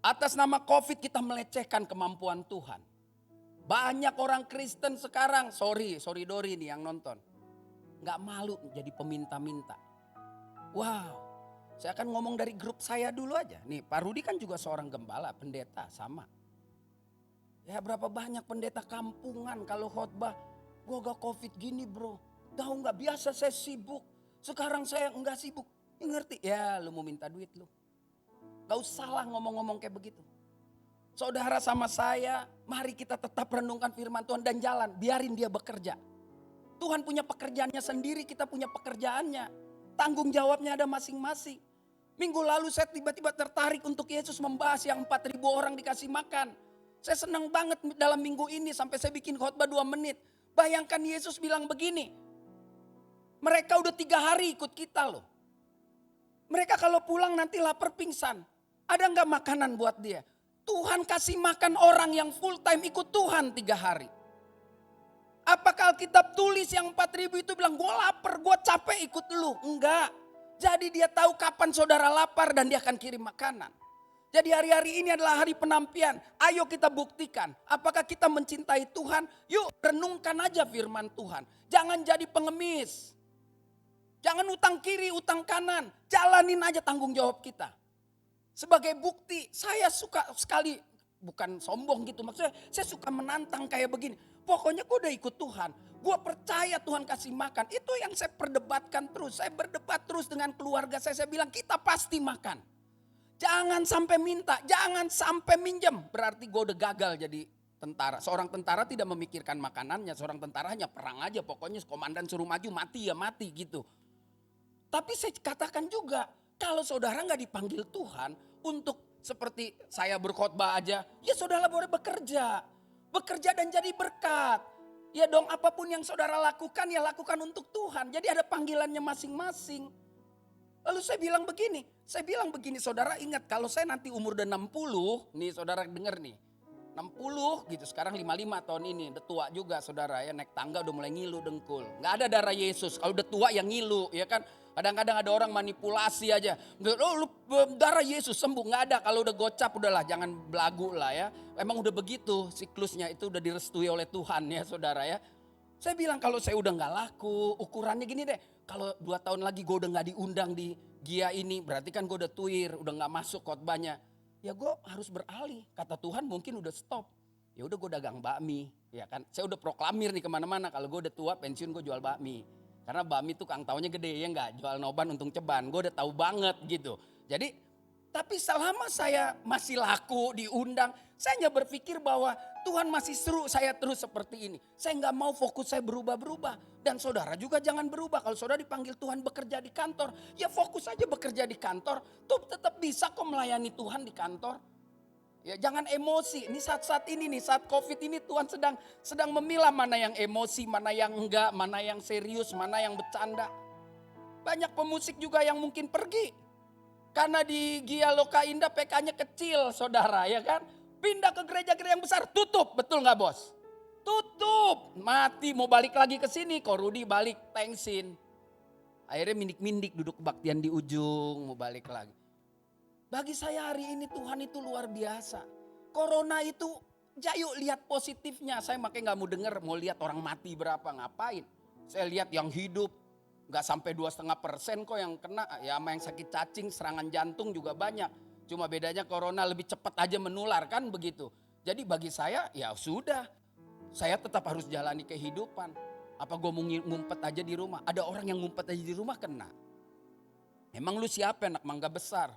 Atas nama COVID kita melecehkan kemampuan Tuhan. Banyak orang Kristen sekarang, sorry Dori nih yang nonton. Gak malu jadi peminta-minta. Wow. Saya akan ngomong dari grup saya dulu aja. Nih Pak Rudi kan juga seorang gembala, pendeta sama. Ya berapa banyak pendeta kampungan kalau khotbah. Gue gak covid gini bro. Tahu gak biasa saya sibuk. Sekarang saya enggak sibuk. Ya ngerti? Ya lu mau minta duit lu. Gak usah lah ngomong-ngomong kayak begitu. Saudara sama saya, mari kita tetap renungkan firman Tuhan dan jalan. Biarin dia bekerja. Tuhan punya pekerjaannya sendiri, kita punya pekerjaannya. Tanggung jawabnya ada masing-masing. Minggu lalu saya tiba-tiba tertarik untuk Yesus membahas yang 4.000 orang dikasih makan. Saya senang banget dalam minggu ini sampai saya bikin khotbah 2 menit. Bayangkan Yesus bilang begini. Mereka udah 3 hari ikut kita loh. Mereka kalau pulang nanti lapar pingsan. Ada nggak makanan buat dia? Tuhan kasih makan orang yang full time ikut Tuhan 3 hari. Apakah Alkitab tulis yang 4.000 itu bilang gue lapar, gue capek ikut lu? Enggak. Jadi dia tahu kapan saudara lapar dan dia akan kirim makanan. Jadi hari-hari ini adalah hari penampian. Ayo kita buktikan apakah kita mencintai Tuhan. Yuk renungkan aja firman Tuhan. Jangan jadi pengemis. Jangan utang kiri, utang kanan. Jalanin aja tanggung jawab kita. Sebagai bukti saya suka sekali. Bukan sombong gitu maksudnya. Saya suka menantang kayak begini. Pokoknya gue udah ikut Tuhan. Gue percaya Tuhan kasih makan. Itu yang saya perdebatkan terus. Saya berdebat terus dengan keluarga saya. Saya bilang kita pasti makan. Jangan sampai minta. Jangan sampai minjem. Berarti gue udah gagal jadi tentara. Seorang tentara tidak memikirkan makanannya. Seorang tentara hanya perang aja. Pokoknya komandan suruh maju mati ya mati gitu. Tapi saya katakan juga. Kalau saudara gak dipanggil Tuhan. Untuk seperti saya berkhotbah aja. Ya saudara boleh bekerja. Bekerja dan jadi berkat. Ya dong apapun yang saudara lakukan ya lakukan untuk Tuhan. Jadi ada panggilannya masing-masing. Lalu saya bilang begini saudara ingat kalau saya nanti umur udah 60. Nih saudara denger nih. 60 gitu sekarang 55 tahun ini. Udah tua juga saudara ya naik tangga udah mulai ngilu dengkul. Gak ada darah Yesus kalau udah tua yang ngilu ya kan. Kadang-kadang ada orang manipulasi aja. Lu darah Yesus sembuh. Gak ada. Kalau udah gocap udahlah jangan belagu lah ya. Emang udah begitu siklusnya itu udah direstui oleh Tuhan ya saudara ya. Saya bilang kalau saya udah gak laku ukurannya gini deh. Kalau 2 tahun lagi gue udah gak diundang di Gia ini. Berarti kan gue udah tuir. Udah gak masuk khotbahnya. Ya gue harus beralih. Kata Tuhan mungkin udah stop. Ya udah gue dagang bakmi. Ya kan. Saya udah proklamir nih kemana-mana. Kalau gue udah tua pensiun gue jual bakmi. Karena bakmi tuh kang taunya gede ya enggak. Jual noban untung ceban. Gue udah tahu banget gitu. Jadi tapi selama saya masih laku diundang. Saya hanya berpikir bahwa Tuhan masih seru saya terus seperti ini. Saya nggak mau fokus saya berubah-berubah. Dan saudara juga jangan berubah. Kalau saudara dipanggil Tuhan bekerja di kantor. Ya fokus aja bekerja di kantor. Tuh tetap bisa kok melayani Tuhan di kantor. Ya jangan emosi. Ini saat-saat ini nih, saat COVID ini Tuhan sedang memilah mana yang emosi, mana yang enggak, mana yang serius, mana yang bercanda. Banyak pemusik juga yang mungkin pergi. Karena di Gia Loka Indah PK-nya kecil saudara ya kan. Pindah ke gereja-gereja yang besar, tutup. Betul gak bos? Tutup. Mati mau balik lagi ke sini. Kok Rudi balik tengsin. Akhirnya mindik-mindik duduk kebaktian di ujung mau balik lagi. Bagi saya hari ini Tuhan itu luar biasa. Corona itu, yuk lihat positifnya. Saya makanya gak mau denger, mau lihat orang mati berapa, ngapain. Saya lihat yang hidup, gak sampai 2,5% kok yang kena. Ya sama yang sakit cacing, serangan jantung juga banyak. Cuma bedanya corona lebih cepat aja menular kan begitu. Jadi bagi saya ya sudah, saya tetap harus jalani kehidupan. Apa gue mau ngumpet aja di rumah? Ada orang yang ngumpet aja di rumah kena. Emang lu siapa anak mangga besar?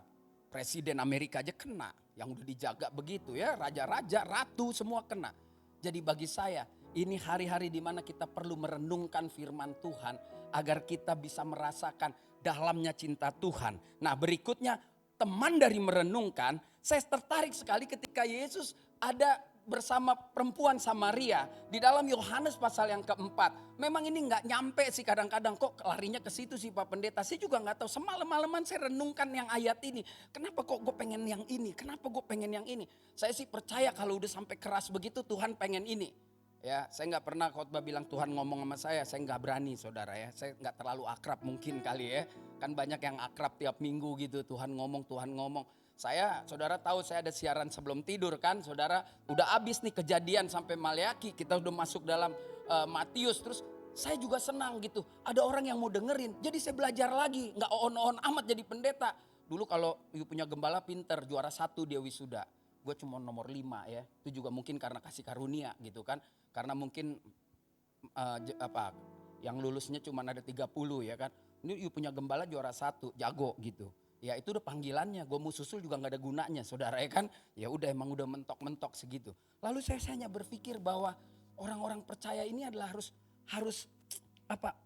Presiden Amerika aja kena, yang udah dijaga begitu ya, raja-raja, ratu semua kena. Jadi bagi saya, ini hari-hari di mana kita perlu merenungkan firman Tuhan agar kita bisa merasakan dalamnya cinta Tuhan. Nah berikutnya, teman dari merenungkan, saya tertarik sekali ketika Yesus ada bersama perempuan Samaria di dalam Yohanes pasal yang keempat. Memang ini nggak nyampe sih kadang-kadang, kok larinya ke situ sih Pak Pendeta. Saya juga nggak tahu, semalam-malaman saya renungkan yang ayat ini. Kenapa kok gue pengen yang ini? Kenapa gue pengen yang ini? Saya sih percaya kalau udah sampai keras begitu Tuhan pengen ini. Ya, saya nggak pernah khotbah bilang Tuhan ngomong sama saya nggak berani saudara ya. Saya nggak terlalu akrab mungkin kali ya. Kan banyak yang akrab tiap minggu gitu, Tuhan ngomong, Tuhan ngomong. Saya, saudara tahu saya ada siaran sebelum tidur kan, saudara udah habis nih Kejadian sampai Maleaki, kita udah masuk dalam Matius, terus saya juga senang gitu, ada orang yang mau dengerin, jadi saya belajar lagi, nggak on amat jadi pendeta. Dulu kalau punya gembala pinter, juara 1 dia wisuda, gue cuma nomor 5 ya, itu juga mungkin karena kasih karunia gitu kan, karena mungkin yang lulusnya cuma ada 30 ya kan, ini punya gembala juara 1, jago gitu. Ya itu udah panggilannya, gue mau susul juga gak ada gunanya saudara ya kan. Ya udah emang udah mentok-mentok segitu. Lalu saya hanya berpikir bahwa orang-orang percaya ini adalah harus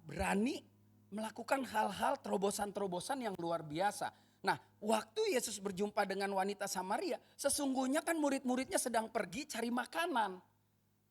berani melakukan hal-hal terobosan-terobosan yang luar biasa. Nah waktu Yesus berjumpa dengan wanita Samaria, sesungguhnya kan murid-muridnya sedang pergi cari makanan.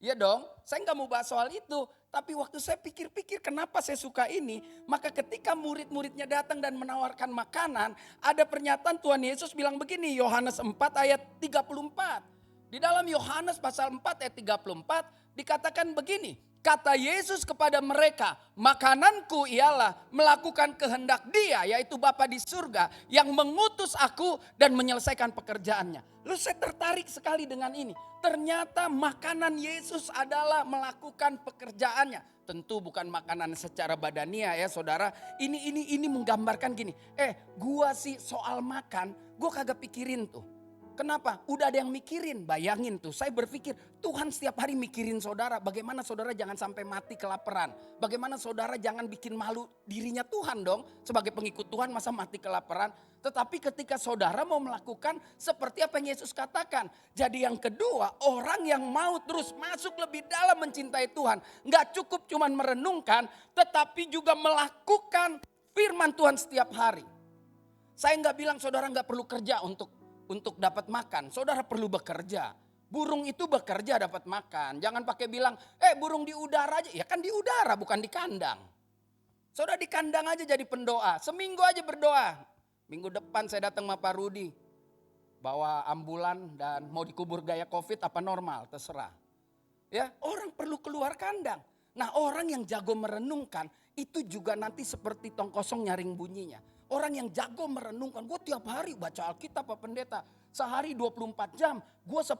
Ya dong, saya nggak mau bahas soal itu. Tapi waktu saya pikir-pikir kenapa saya suka ini. Maka ketika murid-muridnya datang dan menawarkan makanan. Ada pernyataan Tuhan Yesus bilang begini. Yohanes 4 ayat 34. Di dalam Yohanes pasal 4 ayat 34 dikatakan begini. Kata Yesus kepada mereka, makananku ialah melakukan kehendak Dia, yaitu Bapa di surga, yang mengutus aku dan menyelesaikan pekerjaannya. Lalu saya tertarik sekali dengan ini. Ternyata makanan Yesus adalah melakukan pekerjaannya. Tentu bukan makanan secara badania ya saudara. Ini menggambarkan gini. Gua sih soal makan, gua kagak pikirin tuh. Kenapa? Udah ada yang mikirin, bayangin tuh. Saya berpikir Tuhan setiap hari mikirin saudara. Bagaimana saudara jangan sampai mati kelaparan. Bagaimana saudara jangan bikin malu dirinya Tuhan dong. Sebagai pengikut Tuhan masa mati kelaparan. Tetapi ketika saudara mau melakukan seperti apa yang Yesus katakan. Jadi yang kedua, orang yang mau terus masuk lebih dalam mencintai Tuhan. Gak cukup cuman merenungkan, tetapi juga melakukan firman Tuhan setiap hari. Saya gak bilang saudara gak perlu kerja untuk dapat makan, saudara perlu bekerja. Burung itu bekerja dapat makan. Jangan pakai bilang, burung di udara aja. Ya kan di udara bukan di kandang. Saudara di kandang aja jadi pendoa. Seminggu aja berdoa. Minggu depan saya datang sama Pak Rudi. Bawa ambulan dan mau dikubur gaya COVID apa normal, terserah. Ya, orang perlu keluar kandang. Nah orang yang jago merenungkan itu juga nanti seperti tong kosong nyaring bunyinya. Orang yang jago merenungkan, gue tiap hari baca Alkitab Pak Pendeta. Sehari 24 jam, gue 10%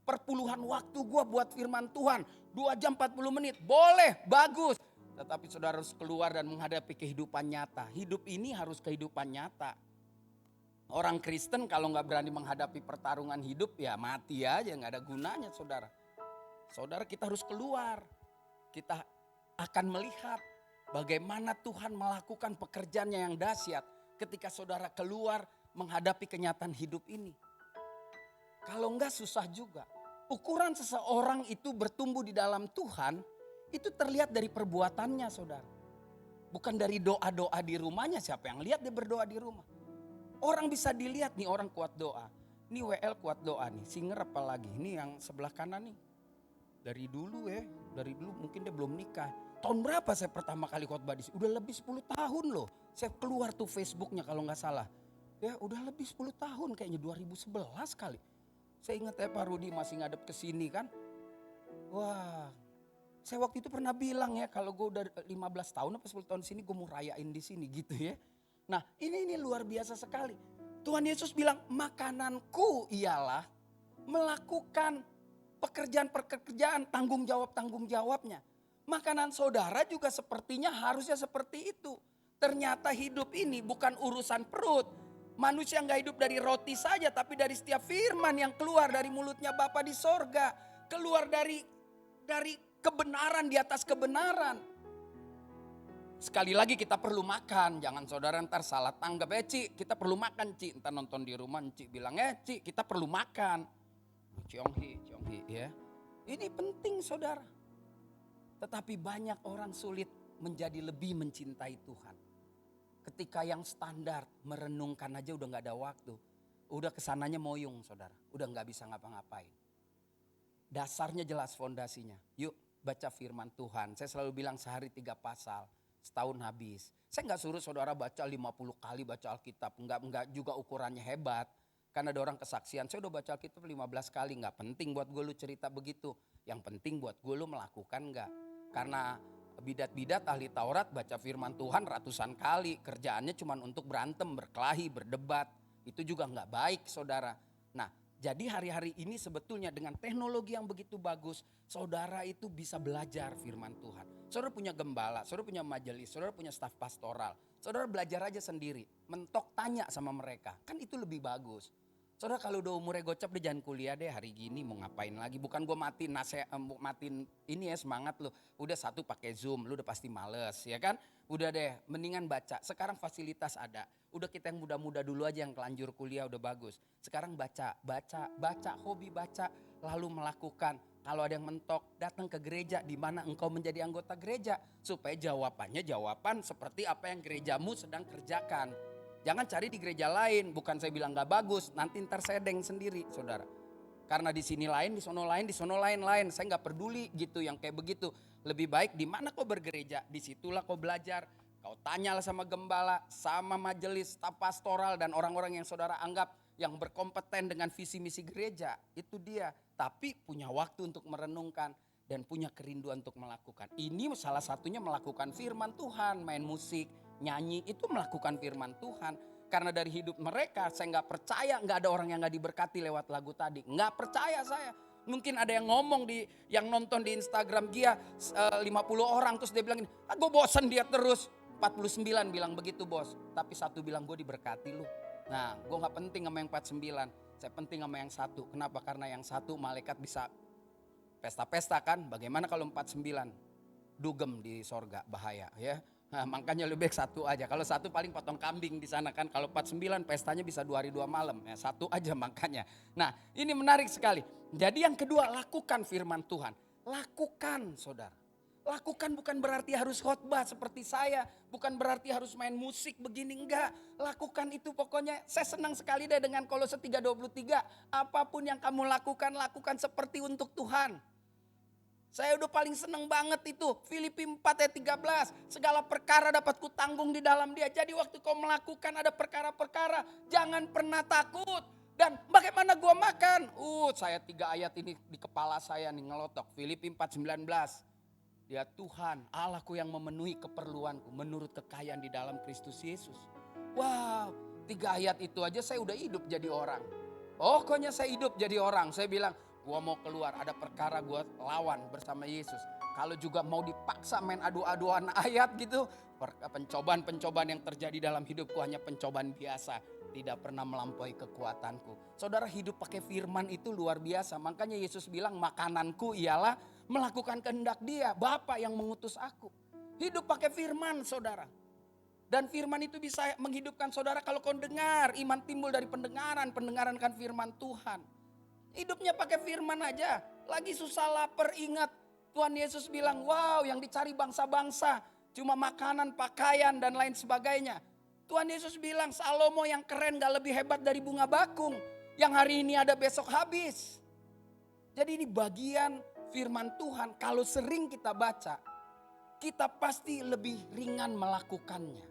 perpuluhan waktu gue buat firman Tuhan. 2 jam 40 menit, boleh, bagus. Tetapi saudara harus keluar dan menghadapi kehidupan nyata. Hidup ini harus kehidupan nyata. Orang Kristen kalau gak berani menghadapi pertarungan hidup ya mati aja, gak ada gunanya saudara. Saudara kita harus keluar, kita akan melihat bagaimana Tuhan melakukan pekerjaannya yang dahsyat ketika saudara keluar menghadapi kenyataan hidup ini. Kalau enggak susah juga. Ukuran seseorang itu bertumbuh di dalam Tuhan itu terlihat dari perbuatannya saudara. Bukan dari doa-doa di rumahnya, siapa yang lihat dia berdoa di rumah. Orang bisa dilihat nih orang kuat doa. Ini WL kuat doa nih, singer apalagi. Ini yang sebelah kanan nih. Dari dulu mungkin dia belum nikah. Tahun berapa saya pertama kali khotbah di sini? Udah lebih 10 tahun loh. Saya keluar tuh Facebooknya kalau nggak salah. Ya udah lebih 10 tahun kayaknya 2011 kali. Saya ingat Pak Rudi masih ngadep ke sini kan. Wah, saya waktu itu pernah bilang ya kalau gue udah 15 tahun apa 10 tahun di sini gue mau rayain di sini gitu ya. Nah ini luar biasa sekali. Tuhan Yesus bilang makananku ialah melakukan pekerjaan-pekerjaan, tanggung jawabnya. Makanan saudara juga sepertinya harusnya seperti itu. Ternyata hidup ini bukan urusan perut. Manusia nggak hidup dari roti saja, tapi dari setiap firman yang keluar dari mulutnya Bapa di sorga. Keluar dari kebenaran, di atas kebenaran. Sekali lagi kita perlu makan, jangan saudara ntar salah tanggap. Ci, kita perlu makan Ci, ntar nonton di rumah Ci bilang Ci kita perlu makan. Cionghi ya. Ini penting saudara. Tetapi banyak orang sulit menjadi lebih mencintai Tuhan. Ketika yang standar merenungkan aja udah gak ada waktu. Udah kesananya moyung saudara, udah gak bisa ngapa-ngapain. Dasarnya jelas fondasinya. Yuk baca firman Tuhan. Saya selalu bilang sehari 3 pasal. Setahun habis. Saya gak suruh saudara baca 50 kali baca Alkitab. Enggak juga ukurannya hebat. Karena ada orang kesaksian. Saya udah baca Alkitab 15 kali. Gak penting buat gue lu cerita begitu. Yang penting buat gue lu melakukan gak. Karena bidat-bidat ahli Taurat baca firman Tuhan ratusan kali. Kerjaannya cuma untuk berantem, berkelahi, berdebat. Itu juga gak baik saudara. Nah, jadi hari-hari ini sebetulnya dengan teknologi yang begitu bagus, saudara itu bisa belajar firman Tuhan. Saudara punya gembala, saudara punya majelis, saudara punya staf pastoral. Saudara belajar aja sendiri, mentok tanya sama mereka, kan itu lebih bagus. Saudara kalau udah umurnya gocap deh jangan kuliah deh hari gini mau ngapain lagi. Bukan gue matiin ini ya semangat lo. Udah satu pakai Zoom, lu udah pasti males ya kan. Udah deh mendingan baca, sekarang fasilitas ada. Udah kita yang muda-muda dulu aja yang kelanjur kuliah udah bagus. Sekarang baca, hobi baca, lalu melakukan. Kalau ada yang mentok, datang ke gereja di mana engkau menjadi anggota gereja. Supaya jawaban seperti apa yang gerejamu sedang kerjakan. Jangan cari di gereja lain, bukan saya bilang gak bagus, nanti ntar saya deng sendiri saudara. Karena di sini lain, di sono lain, saya gak peduli gitu yang kayak begitu. Lebih baik di mana kau bergereja, disitulah kau belajar. Kau tanyalah sama gembala, sama majelis, staf pastoral dan orang-orang yang saudara anggap yang berkompeten dengan visi misi gereja. Itu dia, tapi punya waktu untuk merenungkan dan punya kerinduan untuk melakukan. Ini salah satunya melakukan firman Tuhan, main musik, nyanyi itu melakukan firman Tuhan. Karena dari hidup mereka saya gak percaya gak ada orang yang gak diberkati lewat lagu tadi. Gak percaya saya. Mungkin ada yang ngomong yang nonton di Instagram dia 50 orang terus dia bilang gini, gue bosen dia terus. 49 bilang begitu bos. Tapi satu bilang gue diberkati lu. Nah gue gak penting sama yang 49. Saya penting sama yang satu. Kenapa? Karena yang satu malaikat bisa pesta-pesta kan. Bagaimana kalau 49? Dugem di sorga bahaya ya. Nah, makanya lebih baik satu aja. Kalau satu paling potong kambing di sana kan. Kalau 49 pestanya bisa 2 hari 2 malam. Ya, satu aja makanya. Nah ini menarik sekali. Jadi yang kedua lakukan firman Tuhan. Lakukan saudara. Lakukan bukan berarti harus khotbah seperti saya. Bukan berarti harus main musik begini enggak. Lakukan itu pokoknya. Saya senang sekali deh dengan Kolose 3:23. Apapun yang kamu lakukan seperti untuk Tuhan. Saya udah paling seneng banget itu. Filipi 4 ayat 13. Segala perkara dapat kutanggung di dalam dia. Jadi waktu kau melakukan ada perkara-perkara. Jangan pernah takut. Dan bagaimana gua makan? Saya 3 ayat ini di kepala saya nih ngelotok. Filipi 4:19. Dia Tuhan Allahku yang memenuhi keperluanku. Menurut kekayaan di dalam Kristus Yesus. Wow 3 ayat itu aja saya udah hidup jadi orang. Pokoknya saya hidup jadi orang. Saya bilang. Gua mau keluar, ada perkara gua lawan bersama Yesus. Kalau juga mau dipaksa main adu-aduan ayat gitu. Pencobaan-pencobaan yang terjadi dalam hidupku hanya pencobaan biasa. Tidak pernah melampaui kekuatanku. Saudara hidup pakai firman itu luar biasa. Makanya Yesus bilang makananku ialah melakukan kehendak dia. Bapa yang mengutus aku. Hidup pakai firman saudara. Dan firman itu bisa menghidupkan saudara kalau kau dengar. Iman timbul dari pendengaran kan firman Tuhan. Hidupnya pakai firman aja. Lagi susah lapar ingat. Tuhan Yesus bilang wow yang dicari bangsa-bangsa. Cuma makanan, pakaian dan lain sebagainya. Tuhan Yesus bilang Salomo yang keren gak lebih hebat dari bunga bakung. Yang hari ini ada besok habis. Jadi ini bagian firman Tuhan. Kalau sering kita baca. Kita pasti lebih ringan melakukannya.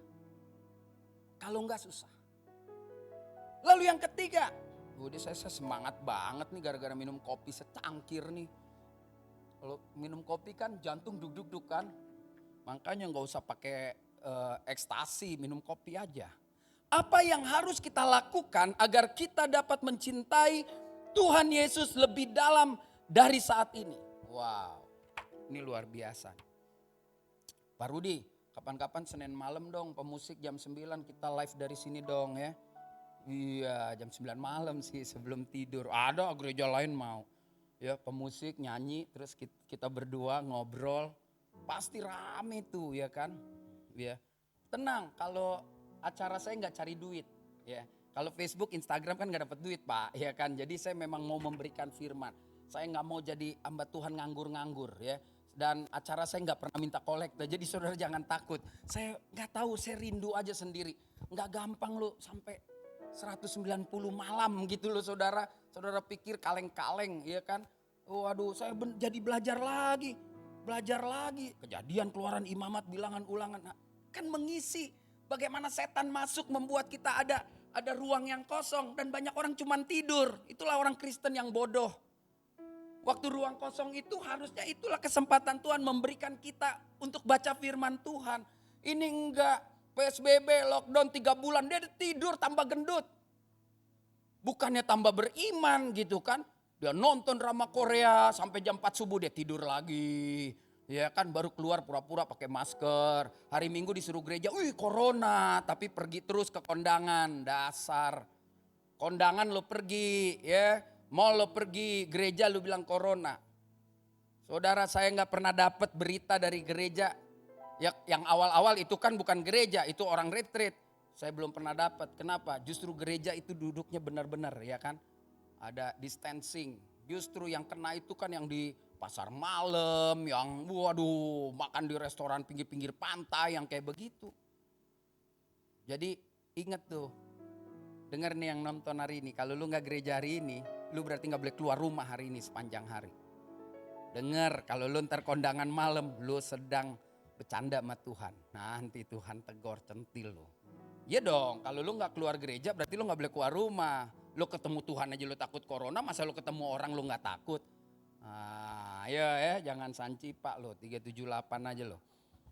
Kalau enggak susah. Lalu yang ketiga. Udah saya semangat banget nih gara-gara minum kopi secangkir nih. Kalau minum kopi kan jantung duk-duk kan. Makanya gak usah pakai ekstasi, minum kopi aja. Apa yang harus kita lakukan agar kita dapat mencintai Tuhan Yesus lebih dalam dari saat ini. Wow, ini luar biasa. Pak Rudi, kapan-kapan Senin malam dong pemusik jam 9 kita live dari sini dong ya. Iya jam 9 malam sih sebelum tidur. Ada gereja lain mau. Ya pemusik nyanyi terus kita berdua ngobrol. Pasti rame tuh ya kan. Ya. Tenang kalau acara saya nggak cari duit. Ya. Kalau Facebook, Instagram kan gak dapat duit Pak, ya kan. Jadi saya memang mau memberikan firman. Saya gak mau jadi hamba Tuhan nganggur-nganggur ya. Dan acara saya gak pernah minta kolekte. Jadi saudara jangan takut. Saya gak tahu, saya rindu aja sendiri. Gak gampang loh sampai 190 malam gitu loh saudara. Saudara pikir kaleng-kaleng ya kan. Waduh saya jadi belajar lagi. Belajar lagi. Kejadian, Keluaran, Imamat, Bilangan, Ulangan. Nah, kan mengisi bagaimana setan masuk membuat kita ada ruang yang kosong dan banyak orang cuman tidur. Itulah orang Kristen yang bodoh. Waktu ruang kosong itu harusnya itulah kesempatan Tuhan memberikan kita untuk baca firman Tuhan. Ini enggak PSBB lockdown 3 bulan dia tidur tambah gendut. Bukannya tambah beriman gitu kan. Dia nonton drama Korea sampai jam 4 subuh dia tidur lagi. Ya kan baru keluar pura-pura pakai masker. Hari Minggu disuruh gereja, corona. Tapi pergi terus ke kondangan, dasar. Kondangan lo pergi ya, mall lo pergi, gereja lo bilang corona. Saudara saya gak pernah dapat berita dari gereja. Yang awal-awal itu kan bukan gereja, itu orang retreat. Saya belum pernah dapat, kenapa? Justru gereja itu duduknya benar-benar ya kan. Ada distancing, justru yang kena itu kan yang di pasar malam, yang waduh makan di restoran pinggir-pinggir pantai yang kayak begitu. Jadi ingat tuh, dengar nih yang nonton hari ini, kalau lu gak gereja hari ini, lu berarti gak boleh keluar rumah hari ini sepanjang hari. Dengar kalau lu ntar kondangan malam, lu sedang bercanda sama Tuhan. Nanti Tuhan tegur centil lu. Iya dong, kalau lu gak keluar gereja berarti lu gak boleh keluar rumah. Lu ketemu Tuhan aja lu takut corona, masa lu ketemu orang lu gak takut? Ayo ya jangan sanci Pak lo 378 aja lo.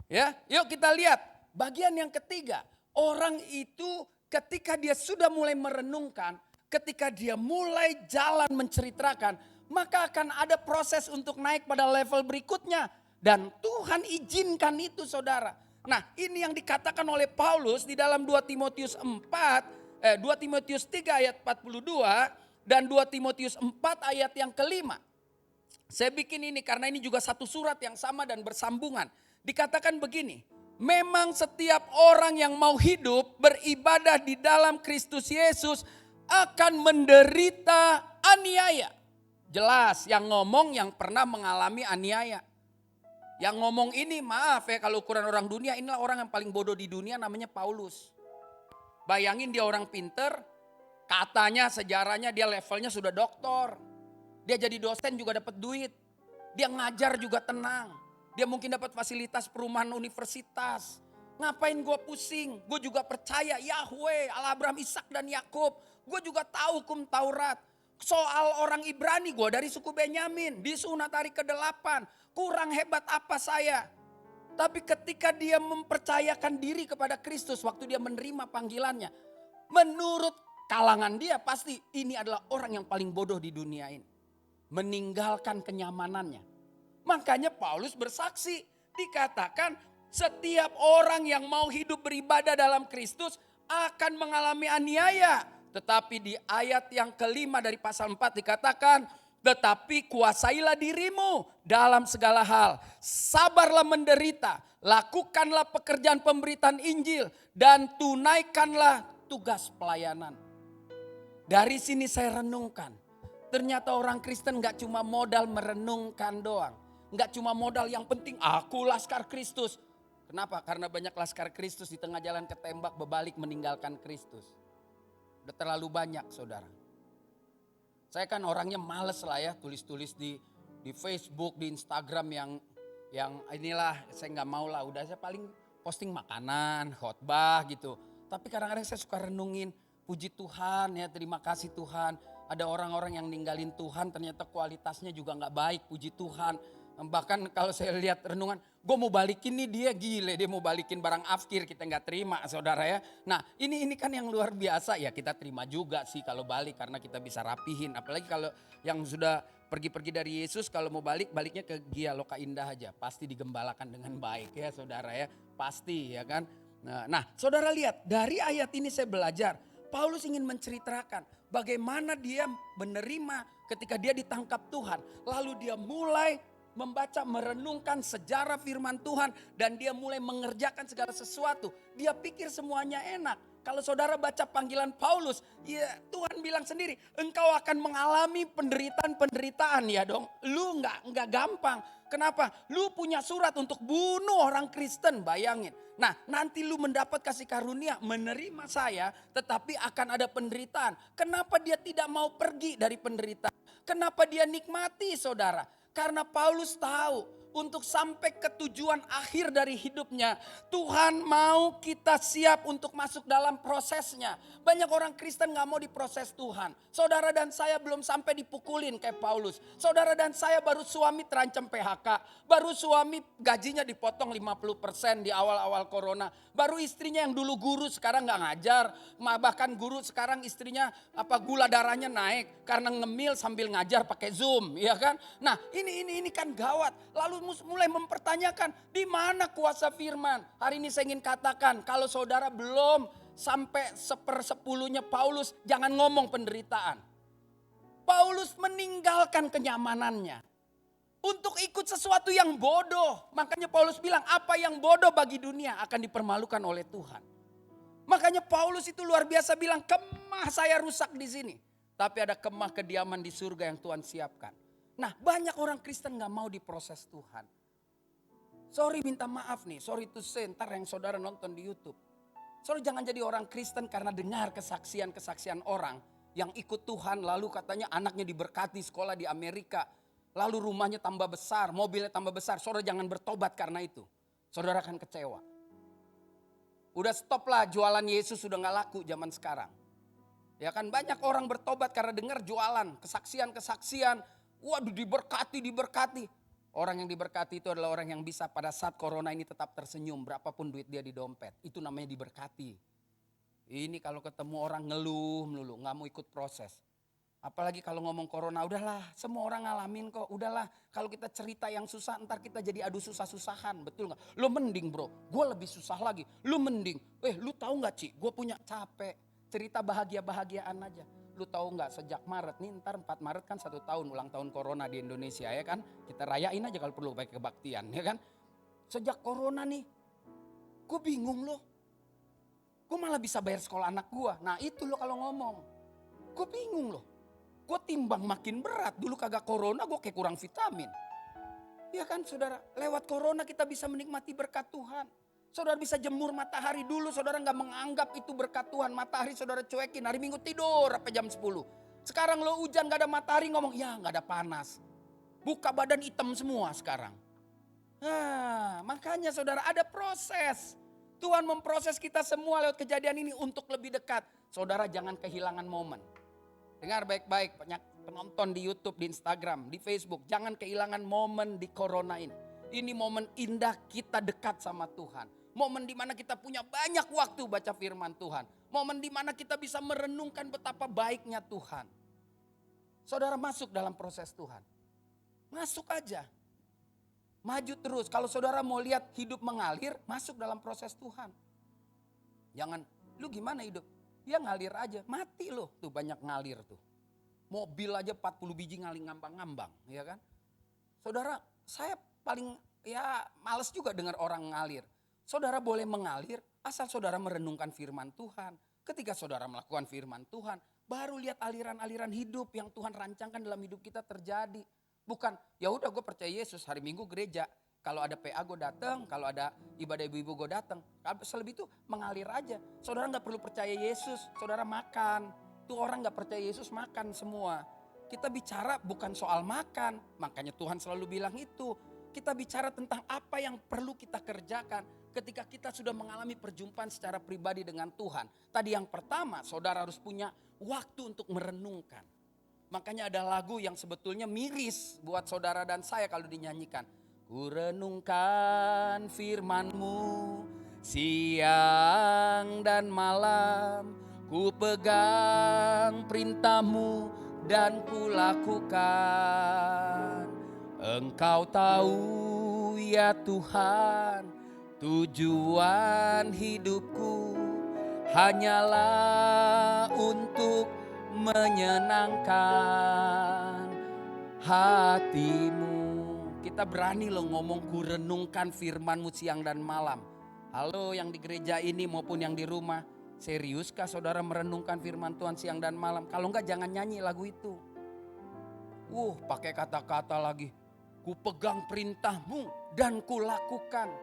Ya yuk kita lihat bagian yang ketiga. Orang itu ketika dia sudah mulai merenungkan, ketika dia mulai jalan menceritakan, maka akan ada proses untuk naik pada level berikutnya. Dan Tuhan izinkan itu saudara. Nah ini yang dikatakan oleh Paulus di dalam 2 Timotius 3 ayat 42 dan 2 Timotius 4 ayat yang kelima. Saya bikin ini karena ini juga satu surat yang sama dan bersambungan. Dikatakan begini, memang setiap orang yang mau hidup beribadah di dalam Kristus Yesus akan menderita aniaya. Jelas yang ngomong yang pernah mengalami aniaya. Yang ngomong ini maaf ya kalau ukuran orang dunia, inilah orang yang paling bodoh di dunia namanya Paulus. Bayangin dia orang pinter, katanya sejarahnya dia levelnya sudah doktor. Dia jadi dosen juga dapat duit. Dia ngajar juga tenang. Dia mungkin dapat fasilitas perumahan universitas. Ngapain gue pusing? Gue juga percaya Yahweh, Allah Abraham, Ishak dan Yakub. Gue juga tahu hukum Taurat. Soal orang Ibrani gue dari suku Benyamin. Disunat hari ke-8. Kurang hebat apa saya? Tapi ketika dia mempercayakan diri kepada Kristus waktu dia menerima panggilannya. Menurut kalangan dia pasti ini adalah orang yang paling bodoh di dunia ini. Meninggalkan kenyamanannya. Makanya Paulus bersaksi. Dikatakan setiap orang yang mau hidup beribadah dalam Kristus akan mengalami aniaya. Tetapi di ayat yang kelima dari pasal 4 dikatakan, tetapi kuasailah dirimu dalam segala hal. Sabarlah menderita. Lakukanlah pekerjaan pemberitaan Injil. Dan tunaikanlah tugas pelayanan. Dari sini saya renungkan. Ternyata orang Kristen gak cuma modal merenungkan doang. Gak cuma modal yang penting aku laskar Kristus. Kenapa? Karena banyak laskar Kristus di tengah jalan ketembak berbalik meninggalkan Kristus. Udah terlalu banyak saudara. Saya kan orangnya males lah ya tulis-tulis di Facebook, di Instagram yang inilah saya gak mau lah. Udah saya paling posting makanan, khotbah gitu. Tapi kadang-kadang saya suka renungin puji Tuhan ya terima kasih Tuhan. Ada orang-orang yang ninggalin Tuhan ternyata kualitasnya juga gak baik, puji Tuhan. Bahkan kalau saya lihat renungan, gue mau balikin nih dia gile, dia mau balikin barang afkir, kita nggak terima saudara ya. Nah ini kan yang luar biasa ya, kita terima juga sih kalau balik karena kita bisa rapihin. Apalagi kalau yang sudah pergi-pergi dari Yesus, kalau mau baliknya ke Gia Loka Indah aja. Pasti digembalakan dengan baik ya saudara ya, pasti ya kan. Nah saudara lihat dari ayat ini saya belajar, Paulus ingin menceritakan bagaimana dia menerima ketika dia ditangkap Tuhan. Lalu dia mulai membaca, merenungkan sejarah firman Tuhan. Dan dia mulai mengerjakan segala sesuatu. Dia pikir semuanya enak. Kalau saudara baca panggilan Paulus, ya Tuhan bilang sendiri, engkau akan mengalami penderitaan ya dong. Lu nggak gampang. Kenapa? Lu punya surat untuk bunuh orang Kristen, bayangin. Nah nanti lu mendapat kasih karunia menerima saya, tetapi akan ada penderitaan. Kenapa dia tidak mau pergi dari penderitaan? Kenapa dia nikmati saudara? Karena Paulus tahu untuk sampai ke tujuan akhir dari hidupnya, Tuhan mau kita siap untuk masuk dalam prosesnya. Banyak orang Kristen gak mau diproses Tuhan. Saudara dan saya belum sampai dipukulin kayak Paulus. Saudara dan saya baru suami terancam PHK. Baru suami gajinya dipotong 50% di awal-awal corona. Baru istrinya yang dulu guru sekarang gak ngajar. Bahkan guru sekarang istrinya gula darahnya naik karena ngemil sambil ngajar pakai Zoom, ya kan? Nah, ini kan gawat. Lalu mulai mempertanyakan di mana kuasa firman. Hari ini saya ingin katakan kalau saudara belum sampai 1/10 Paulus, jangan ngomong penderitaan. Paulus meninggalkan kenyamanannya untuk ikut sesuatu yang bodoh. Makanya Paulus bilang apa yang bodoh bagi dunia akan dipermalukan oleh Tuhan. Makanya Paulus itu luar biasa bilang, kemah saya rusak di sini. Tapi ada kemah kediaman di surga yang Tuhan siapkan. Nah banyak orang Kristen gak mau diproses Tuhan. Sorry minta maaf nih, sorry to say, ntar yang saudara nonton di YouTube. Sorry jangan jadi orang Kristen karena dengar kesaksian-kesaksian orang yang ikut Tuhan. Lalu katanya anaknya diberkati sekolah di Amerika. Lalu rumahnya tambah besar, mobilnya tambah besar. Saudara jangan bertobat karena itu. Saudara akan kecewa. Udah stop lah jualan Yesus sudah gak laku zaman sekarang. Ya kan banyak orang bertobat karena dengar jualan, kesaksian-kesaksian. Waduh diberkati. Orang yang diberkati itu adalah orang yang bisa pada saat corona ini tetap tersenyum. Berapapun duit dia di dompet. Itu namanya diberkati. Ini kalau ketemu orang ngeluh melulu. Gak mau ikut proses. Apalagi kalau ngomong corona. Udahlah semua orang ngalamin kok. Udahlah kalau kita cerita yang susah. Ntar kita jadi adu susah-susahan. Betul gak? Lu mending bro. Gue lebih susah lagi. Lu mending. Lu tahu gak Ci? Gue punya capek. Cerita bahagia-bahagiaan aja. Lu tahu nggak sejak Maret nih, ntar 4 Maret kan 1 tahun ulang tahun corona di Indonesia ya kan. Kita rayain aja kalau perlu pakai kebaktian ya kan. Sejak corona nih, gue bingung loh. Gue malah bisa bayar sekolah anak gue. Nah itu loh kalau ngomong. Gue bingung loh. Gue timbang makin berat. Dulu kagak corona gue kayak kurang vitamin. Ya kan saudara, lewat corona kita bisa menikmati berkat Tuhan. Saudara bisa jemur matahari dulu, saudara gak menganggap itu berkat Tuhan. Matahari saudara cuekin, hari Minggu tidur sampai jam 10. Sekarang lo hujan gak ada matahari ngomong, ya gak ada panas. Buka badan hitam semua sekarang. Nah makanya saudara ada proses. Tuhan memproses kita semua lewat kejadian ini untuk lebih dekat. Saudara jangan kehilangan momen. Dengar baik-baik banyak penonton di YouTube, di Instagram, di Facebook. Jangan kehilangan momen di corona ini. Ini momen indah kita dekat sama Tuhan. Momen dimana kita punya banyak waktu baca firman Tuhan. Momen dimana kita bisa merenungkan betapa baiknya Tuhan. Saudara masuk dalam proses Tuhan. Masuk aja. Maju terus. Kalau saudara mau lihat hidup mengalir, masuk dalam proses Tuhan. Jangan, lu gimana hidup? Ya ngalir aja. Mati loh. Tuh banyak ngalir tuh. Mobil aja 40 biji ngaling ngambang-ngambang. Ya kan? Saudara, saya paling males juga dengar orang ngalir. Saudara boleh mengalir asal saudara merenungkan firman Tuhan. Ketika saudara melakukan firman Tuhan, baru lihat aliran-aliran hidup yang Tuhan rancangkan dalam hidup kita terjadi. Bukan, ya udah gue percaya Yesus, hari Minggu gereja. Kalau ada PA gue datang, kalau ada ibadah ibu-ibu gue datang. Selebih itu mengalir aja. Saudara gak perlu percaya Yesus, saudara makan. Tuh orang gak percaya Yesus makan semua. Kita bicara bukan soal makan, makanya Tuhan selalu bilang itu. Kita bicara tentang apa yang perlu kita kerjakan ketika kita sudah mengalami perjumpaan secara pribadi dengan Tuhan. Tadi yang pertama, saudara harus punya waktu untuk merenungkan. Makanya ada lagu yang sebetulnya miris buat saudara dan saya kalau dinyanyikan. Ku renungkan firman-Mu siang dan malam, ku pegang perintah-Mu dan ku lakukan. Engkau tahu ya Tuhan, tujuan hidupku hanyalah untuk menyenangkan hati-Mu. Kita berani loh ngomong, ku renungkan firman-Mu siang dan malam. Halo yang di gereja ini maupun yang di rumah, seriuskah saudara merenungkan firman Tuhan siang dan malam? Kalau enggak jangan nyanyi lagu itu. Pakai kata-kata lagi. Ku pegang perintah-Mu dan ku lakukan.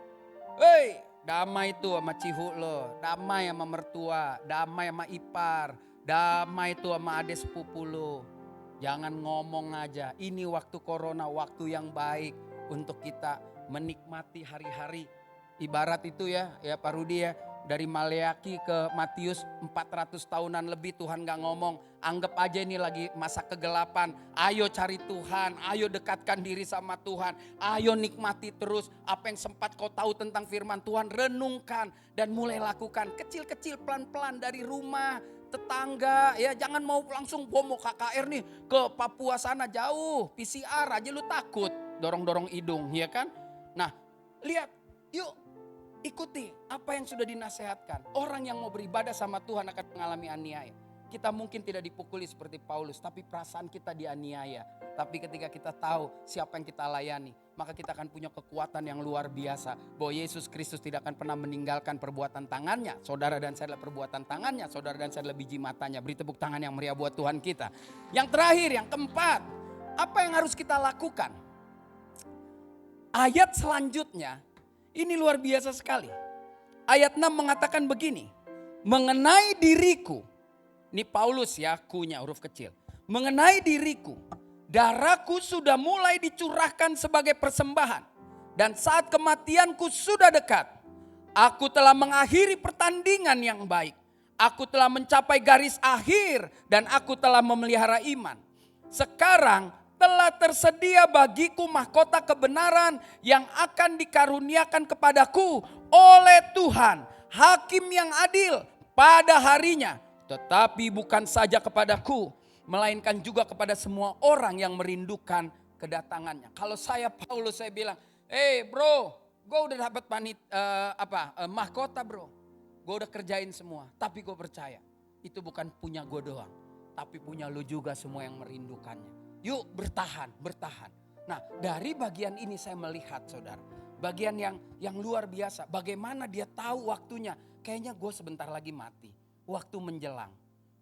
Hei, damai tuh sama cihu lo, damai sama mertua, damai sama ipar, damai tuh sama ade sepupu lo. Jangan ngomong aja, ini waktu corona, waktu yang baik untuk kita menikmati hari-hari. Ibarat itu ya Pak Rudi ya, dari Maleaki ke Matius 400 tahunan lebih Tuhan gak ngomong. Anggap aja ini lagi masa kegelapan. Ayo cari Tuhan, ayo dekatkan diri sama Tuhan. Ayo nikmati terus apa yang sempat kau tahu tentang firman Tuhan. Renungkan dan mulai lakukan. Kecil-kecil pelan-pelan dari rumah, tetangga. Ya jangan mau langsung mau KKR nih ke Papua sana jauh. PCR aja lu takut, dorong-dorong hidung ya kan. Nah lihat, yuk ikuti apa yang sudah dinasehatkan. Orang yang mau beribadah sama Tuhan akan mengalami aniaya. Kita mungkin tidak dipukuli seperti Paulus, tapi perasaan kita dianiaya. Tapi ketika kita tahu siapa yang kita layani, maka kita akan punya kekuatan yang luar biasa. Bahwa Yesus Kristus tidak akan pernah meninggalkan perbuatan tangannya. Saudara dan saya adalah perbuatan tangannya, saudara dan saya adalah biji matanya. Beri tepuk tangan yang meriah buat Tuhan kita. Yang terakhir, yang keempat, apa yang harus kita lakukan? Ayat selanjutnya, ini luar biasa sekali. Ayat 6 mengatakan begini. Mengenai diriku. Ini Paulus ya, kunya huruf kecil. Mengenai diriku. Darahku sudah mulai dicurahkan sebagai persembahan. Dan saat kematianku sudah dekat. Aku telah mengakhiri pertandingan yang baik. Aku telah mencapai garis akhir. Dan aku telah memelihara iman. Sekarang telah tersedia bagiku mahkota kebenaran yang akan dikaruniakan kepadaku oleh Tuhan, hakim yang adil pada harinya. Tetapi bukan saja kepadaku, melainkan juga kepada semua orang yang merindukan kedatangannya. Kalau saya Paulus, saya bilang, bro, gue udah dapat mahkota bro. Gue udah kerjain semua, tapi gue percaya itu bukan punya gue doang, tapi punya lu juga semua yang merindukannya. Yuk bertahan. Nah dari bagian ini saya melihat saudara, bagian yang luar biasa. Bagaimana dia tahu waktunya. Kayaknya gue sebentar lagi mati. Waktu menjelang.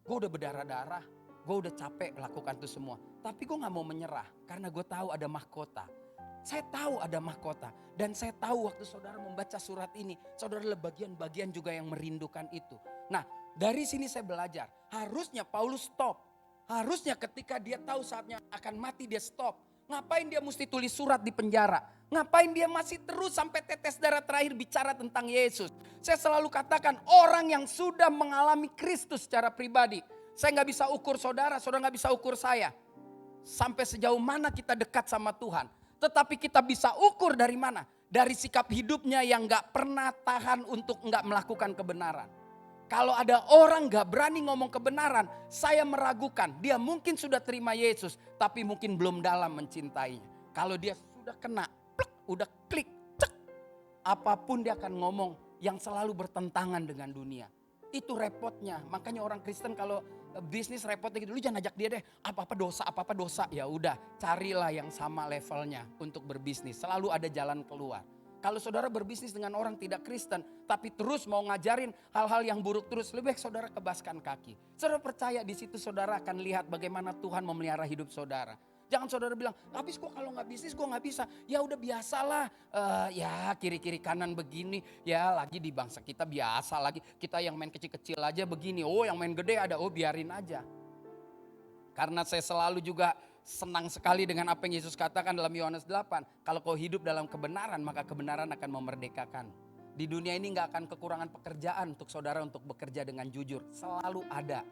Gue udah berdarah-darah. Gue udah capek lakukan itu semua. Tapi gue gak mau menyerah. Karena gue tahu ada mahkota. Saya tahu ada mahkota. Dan saya tahu waktu saudara membaca surat ini. Saudara adalah bagian-bagian juga yang merindukan itu. Nah dari sini saya belajar. Harusnya Paulus stop. Harusnya ketika dia tahu saatnya akan mati dia stop. Ngapain dia mesti tulis surat di penjara? Ngapain dia masih terus sampai tetes darah terakhir bicara tentang Yesus? Saya selalu katakan orang yang sudah mengalami Kristus secara pribadi. Saya gak bisa ukur saudara gak bisa ukur saya. Sampai sejauh mana kita dekat sama Tuhan. Tetapi kita bisa ukur dari mana? Dari sikap hidupnya yang gak pernah tahan untuk gak melakukan kebenaran. Kalau ada orang gak berani ngomong kebenaran, saya meragukan. Dia mungkin sudah terima Yesus, tapi mungkin belum dalam mencintainya. Kalau dia sudah kena, udah klik, cek. Apapun dia akan ngomong yang selalu bertentangan dengan dunia. Itu repotnya. Makanya orang Kristen kalau bisnis repotnya gitu, lu jangan ajak dia deh. Apa-apa dosa. Ya udah, carilah yang sama levelnya untuk berbisnis. Selalu ada jalan keluar. Kalau saudara berbisnis dengan orang tidak Kristen, tapi terus mau ngajarin hal-hal yang buruk terus, lebih baik saudara kebaskan kaki. Saudara percaya di situ saudara akan lihat bagaimana Tuhan memelihara hidup saudara. Jangan saudara bilang, habis gua kalau nggak bisnis gua nggak bisa. Ya udah biasalah, ya kiri-kiri kanan begini, ya lagi di bangsa kita biasa lagi. Kita yang main kecil-kecil aja begini, yang main gede ada, biarin aja. Karena saya selalu juga senang sekali dengan apa yang Yesus katakan dalam Yohanes 8. Kalau kau hidup dalam kebenaran, maka kebenaran akan memerdekakan. Di dunia ini gak akan kekurangan pekerjaan untuk saudara untuk bekerja dengan jujur. Selalu ada.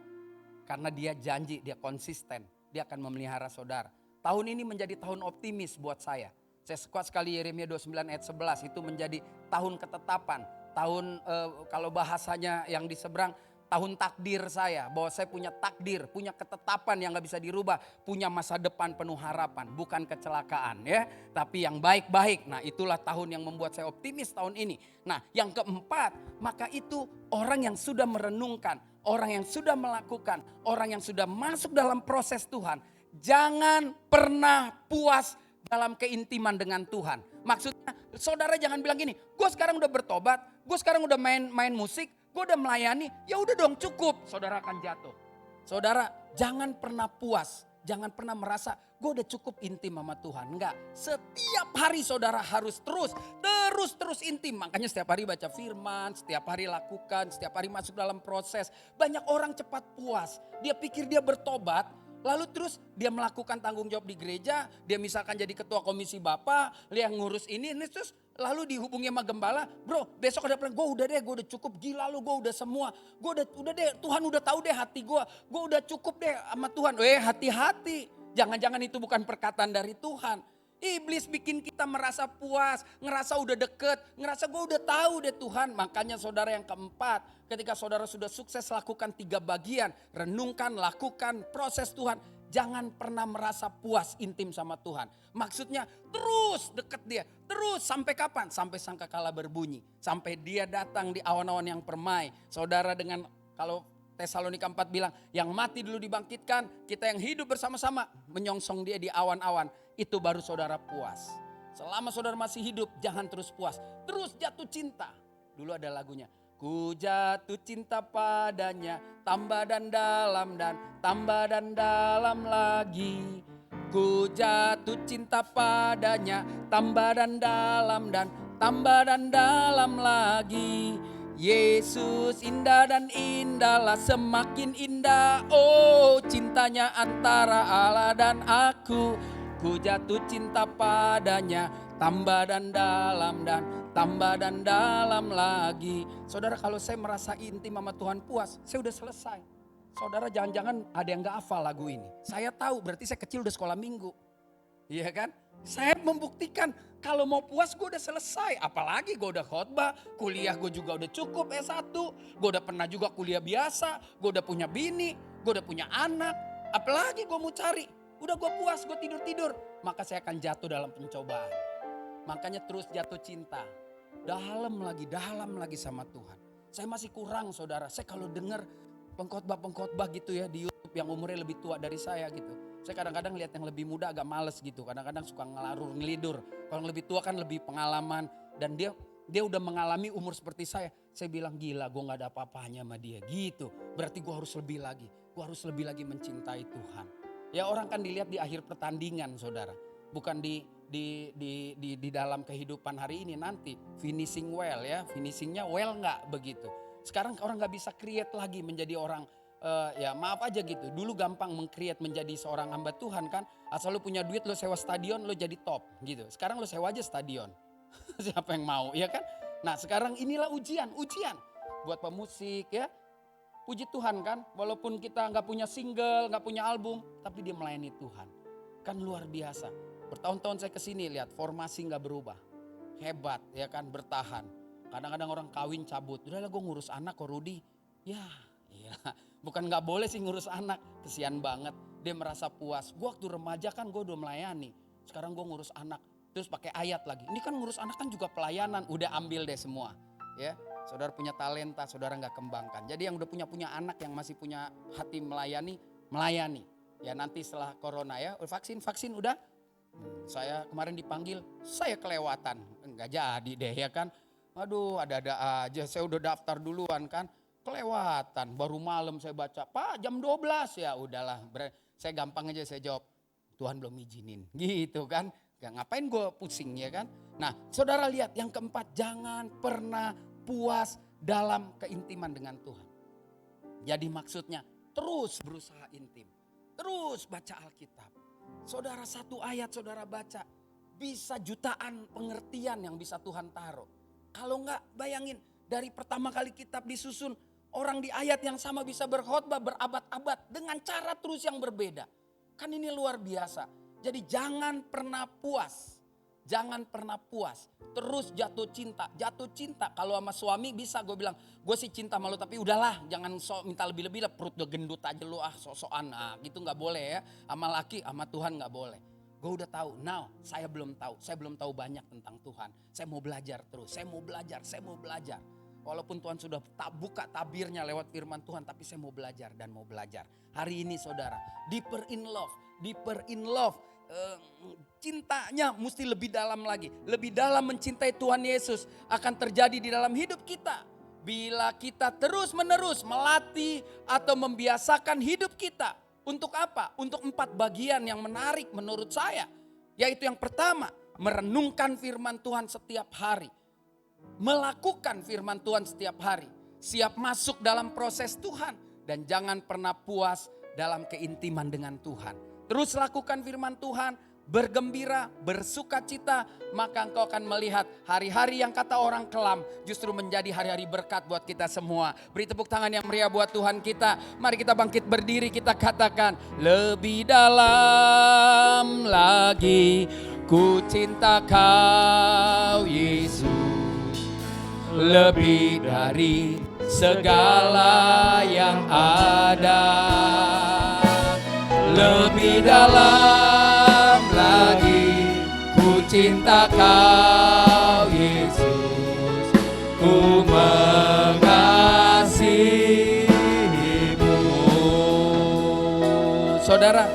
Karena dia janji, dia konsisten. dia akan memelihara saudara. Tahun ini menjadi tahun optimis buat saya. Saya kuat sekali Yeremia 29 ayat 11 itu menjadi tahun ketetapan. Tahun kalau bahasanya yang di seberang, tahun takdir saya. Bahwa saya punya takdir, punya ketetapan yang gak bisa dirubah. Punya masa depan penuh harapan, bukan kecelakaan ya. Tapi yang baik-baik. Nah itulah tahun yang membuat saya optimis tahun ini. Nah yang keempat, maka itu orang yang sudah merenungkan. Orang yang sudah melakukan, orang yang sudah masuk dalam proses Tuhan. Jangan pernah puas dalam keintiman dengan Tuhan. Maksudnya saudara jangan bilang gini, gue sekarang udah bertobat, gue sekarang udah main musik, gue udah melayani, ya udah dong cukup. Saudara akan jatuh. Saudara jangan pernah puas, jangan pernah merasa gue udah cukup intim sama Tuhan. Enggak, setiap hari saudara harus terus intim. Makanya setiap hari baca firman, setiap hari lakukan, setiap hari masuk dalam proses. Banyak orang cepat puas, dia pikir dia bertobat, lalu terus dia melakukan tanggung jawab di gereja, dia misalkan jadi ketua komisi bapak, dia ngurus ini terus lalu dihubungi sama gembala, bro besok ada plan, gue udah cukup, gila lu gue udah semua, gue udah deh, Tuhan udah tahu deh hati gue udah cukup deh sama Tuhan. Hati-hati, jangan-jangan itu bukan perkataan dari Tuhan. Iblis bikin kita merasa puas, ngerasa udah deket, ngerasa gue udah tahu deh Tuhan. Makanya saudara yang keempat, ketika saudara sudah sukses lakukan 3 bagian, renungkan, lakukan proses Tuhan. Jangan pernah merasa puas intim sama Tuhan. Maksudnya terus deket dia, terus sampai kapan? Sampai sangkakala berbunyi, sampai dia datang di awan-awan yang permai. Saudara dengan kalau Tesalonika 4 bilang, yang mati dulu dibangkitkan, kita yang hidup bersama-sama menyongsong dia di awan-awan. Itu baru saudara puas. Selama saudara masih hidup, jangan terus puas. Terus jatuh cinta. Dulu ada lagunya. Ku jatuh cinta padanya, tambah dan dalam lagi. Ku jatuh cinta padanya, tambah dan dalam lagi. Yesus indah dan indahlah, semakin indah. Oh cintanya antara Allah dan aku. Ku jatuh cinta padanya, tambah dan dalam lagi. Saudara kalau saya merasa intim sama Tuhan puas, saya udah selesai. Saudara jangan-jangan ada yang gak hafal lagu ini. Saya tahu berarti saya kecil udah sekolah minggu. Iya kan? Saya membuktikan kalau mau puas gue udah selesai. Apalagi gue udah khotbah, kuliah gue juga udah cukup S1. Gue udah pernah juga kuliah biasa, gue udah punya bini, gue udah punya anak. Apalagi gue mau cari. Udah gue puas, gue tidur. Maka saya akan jatuh dalam pencobaan. Makanya terus jatuh cinta. Dalam lagi sama Tuhan. Saya masih kurang saudara. Saya kalau dengar pengkhotbah gitu ya di YouTube yang umurnya lebih tua dari saya gitu. Saya kadang-kadang lihat yang lebih muda agak males gitu. Kadang-kadang suka ngelidur. Kalau yang lebih tua kan lebih pengalaman. Dan dia udah mengalami umur seperti saya. Saya bilang gila gue gak ada apa-apanya sama dia gitu. Berarti gue harus lebih lagi. Gue harus lebih lagi mencintai Tuhan. Ya orang kan dilihat di akhir pertandingan saudara. Bukan di dalam kehidupan hari ini nanti. Finishing well ya. Finishingnya well gak begitu. Sekarang orang gak bisa create lagi menjadi orang. Ya maaf aja gitu. Dulu gampang meng-create menjadi seorang hamba Tuhan kan. Asal lu punya duit lu sewa stadion lu jadi top gitu. Sekarang lu sewa aja stadion. Siapa yang mau ya kan. Nah sekarang inilah ujian. Buat pemusik ya. Puji Tuhan kan, walaupun kita gak punya single, gak punya album, tapi dia melayani Tuhan. Kan luar biasa. Bertahun-tahun saya kesini lihat formasi gak berubah. Hebat ya kan, bertahan. Kadang-kadang orang kawin cabut, udahlah gue ngurus anak kok Rudy. Ya iya, bukan gak boleh sih ngurus anak, kesian banget. Dia merasa puas, gue waktu remaja kan gue udah melayani. Sekarang gue ngurus anak, terus pakai ayat lagi. Ini kan ngurus anak kan juga pelayanan, udah ambil deh semua. Ya. Saudara punya talenta, saudara gak kembangkan. Jadi yang udah punya anak yang masih punya hati melayani. Ya nanti setelah corona ya, vaksin udah. Saya kemarin dipanggil, saya kelewatan. Enggak jadi deh ya kan. Aduh ada-ada aja, saya udah daftar duluan kan. Kelewatan, baru malam saya baca, Pak jam 12 ya udahlah. Saya gampang aja saya jawab, Tuhan belum izinin gitu kan. Gak ngapain gue pusing ya kan. Nah saudara lihat yang keempat, jangan pernah puas dalam keintiman dengan Tuhan. Jadi maksudnya terus berusaha intim. Terus baca Alkitab. Saudara satu ayat saudara baca. Bisa jutaan pengertian yang bisa Tuhan taruh. Kalau enggak bayangin dari pertama kali kitab disusun. Orang di ayat yang sama bisa berkhotbah berabad-abad dengan cara terus yang berbeda. Kan ini luar biasa. Jadi jangan pernah puas. Jangan pernah puas. Terus jatuh cinta. Jatuh cinta. Kalau sama suami bisa gue bilang, gue sih cinta sama lu tapi udahlah. Jangan minta lebih-lebih lah. Perut udah gendut aja lu sok-sokan. Gitu gak boleh ya. Sama laki, sama Tuhan gak boleh. Gue udah tahu. Now saya belum tahu. Saya belum tahu banyak tentang Tuhan. Saya mau belajar terus. Saya mau belajar. Walaupun Tuhan sudah buka tabirnya lewat firman Tuhan. Tapi saya mau belajar dan mau belajar. Hari ini saudara. Deeper in love. Cintanya mesti lebih dalam lagi. Lebih dalam mencintai Tuhan Yesus akan terjadi di dalam hidup kita. Bila kita terus menerus melatih atau membiasakan hidup kita. Untuk apa? Untuk 4 bagian yang menarik menurut saya. Yaitu yang pertama, merenungkan firman Tuhan setiap hari. Melakukan firman Tuhan setiap hari. Siap masuk dalam proses Tuhan. Dan jangan pernah puas dalam keintiman dengan Tuhan. Terus lakukan firman Tuhan, bergembira, bersuka cita, maka engkau akan melihat hari-hari yang kata orang kelam justru menjadi hari-hari berkat buat kita semua. Beri tepuk tangan yang meriah buat Tuhan kita. Mari kita bangkit berdiri, kita katakan, lebih dalam lagi ku cinta kau Yesus, lebih dari segala yang ada. Lebih dalam lagi ku cinta kau Yesus, ku mengasihimu. Saudara,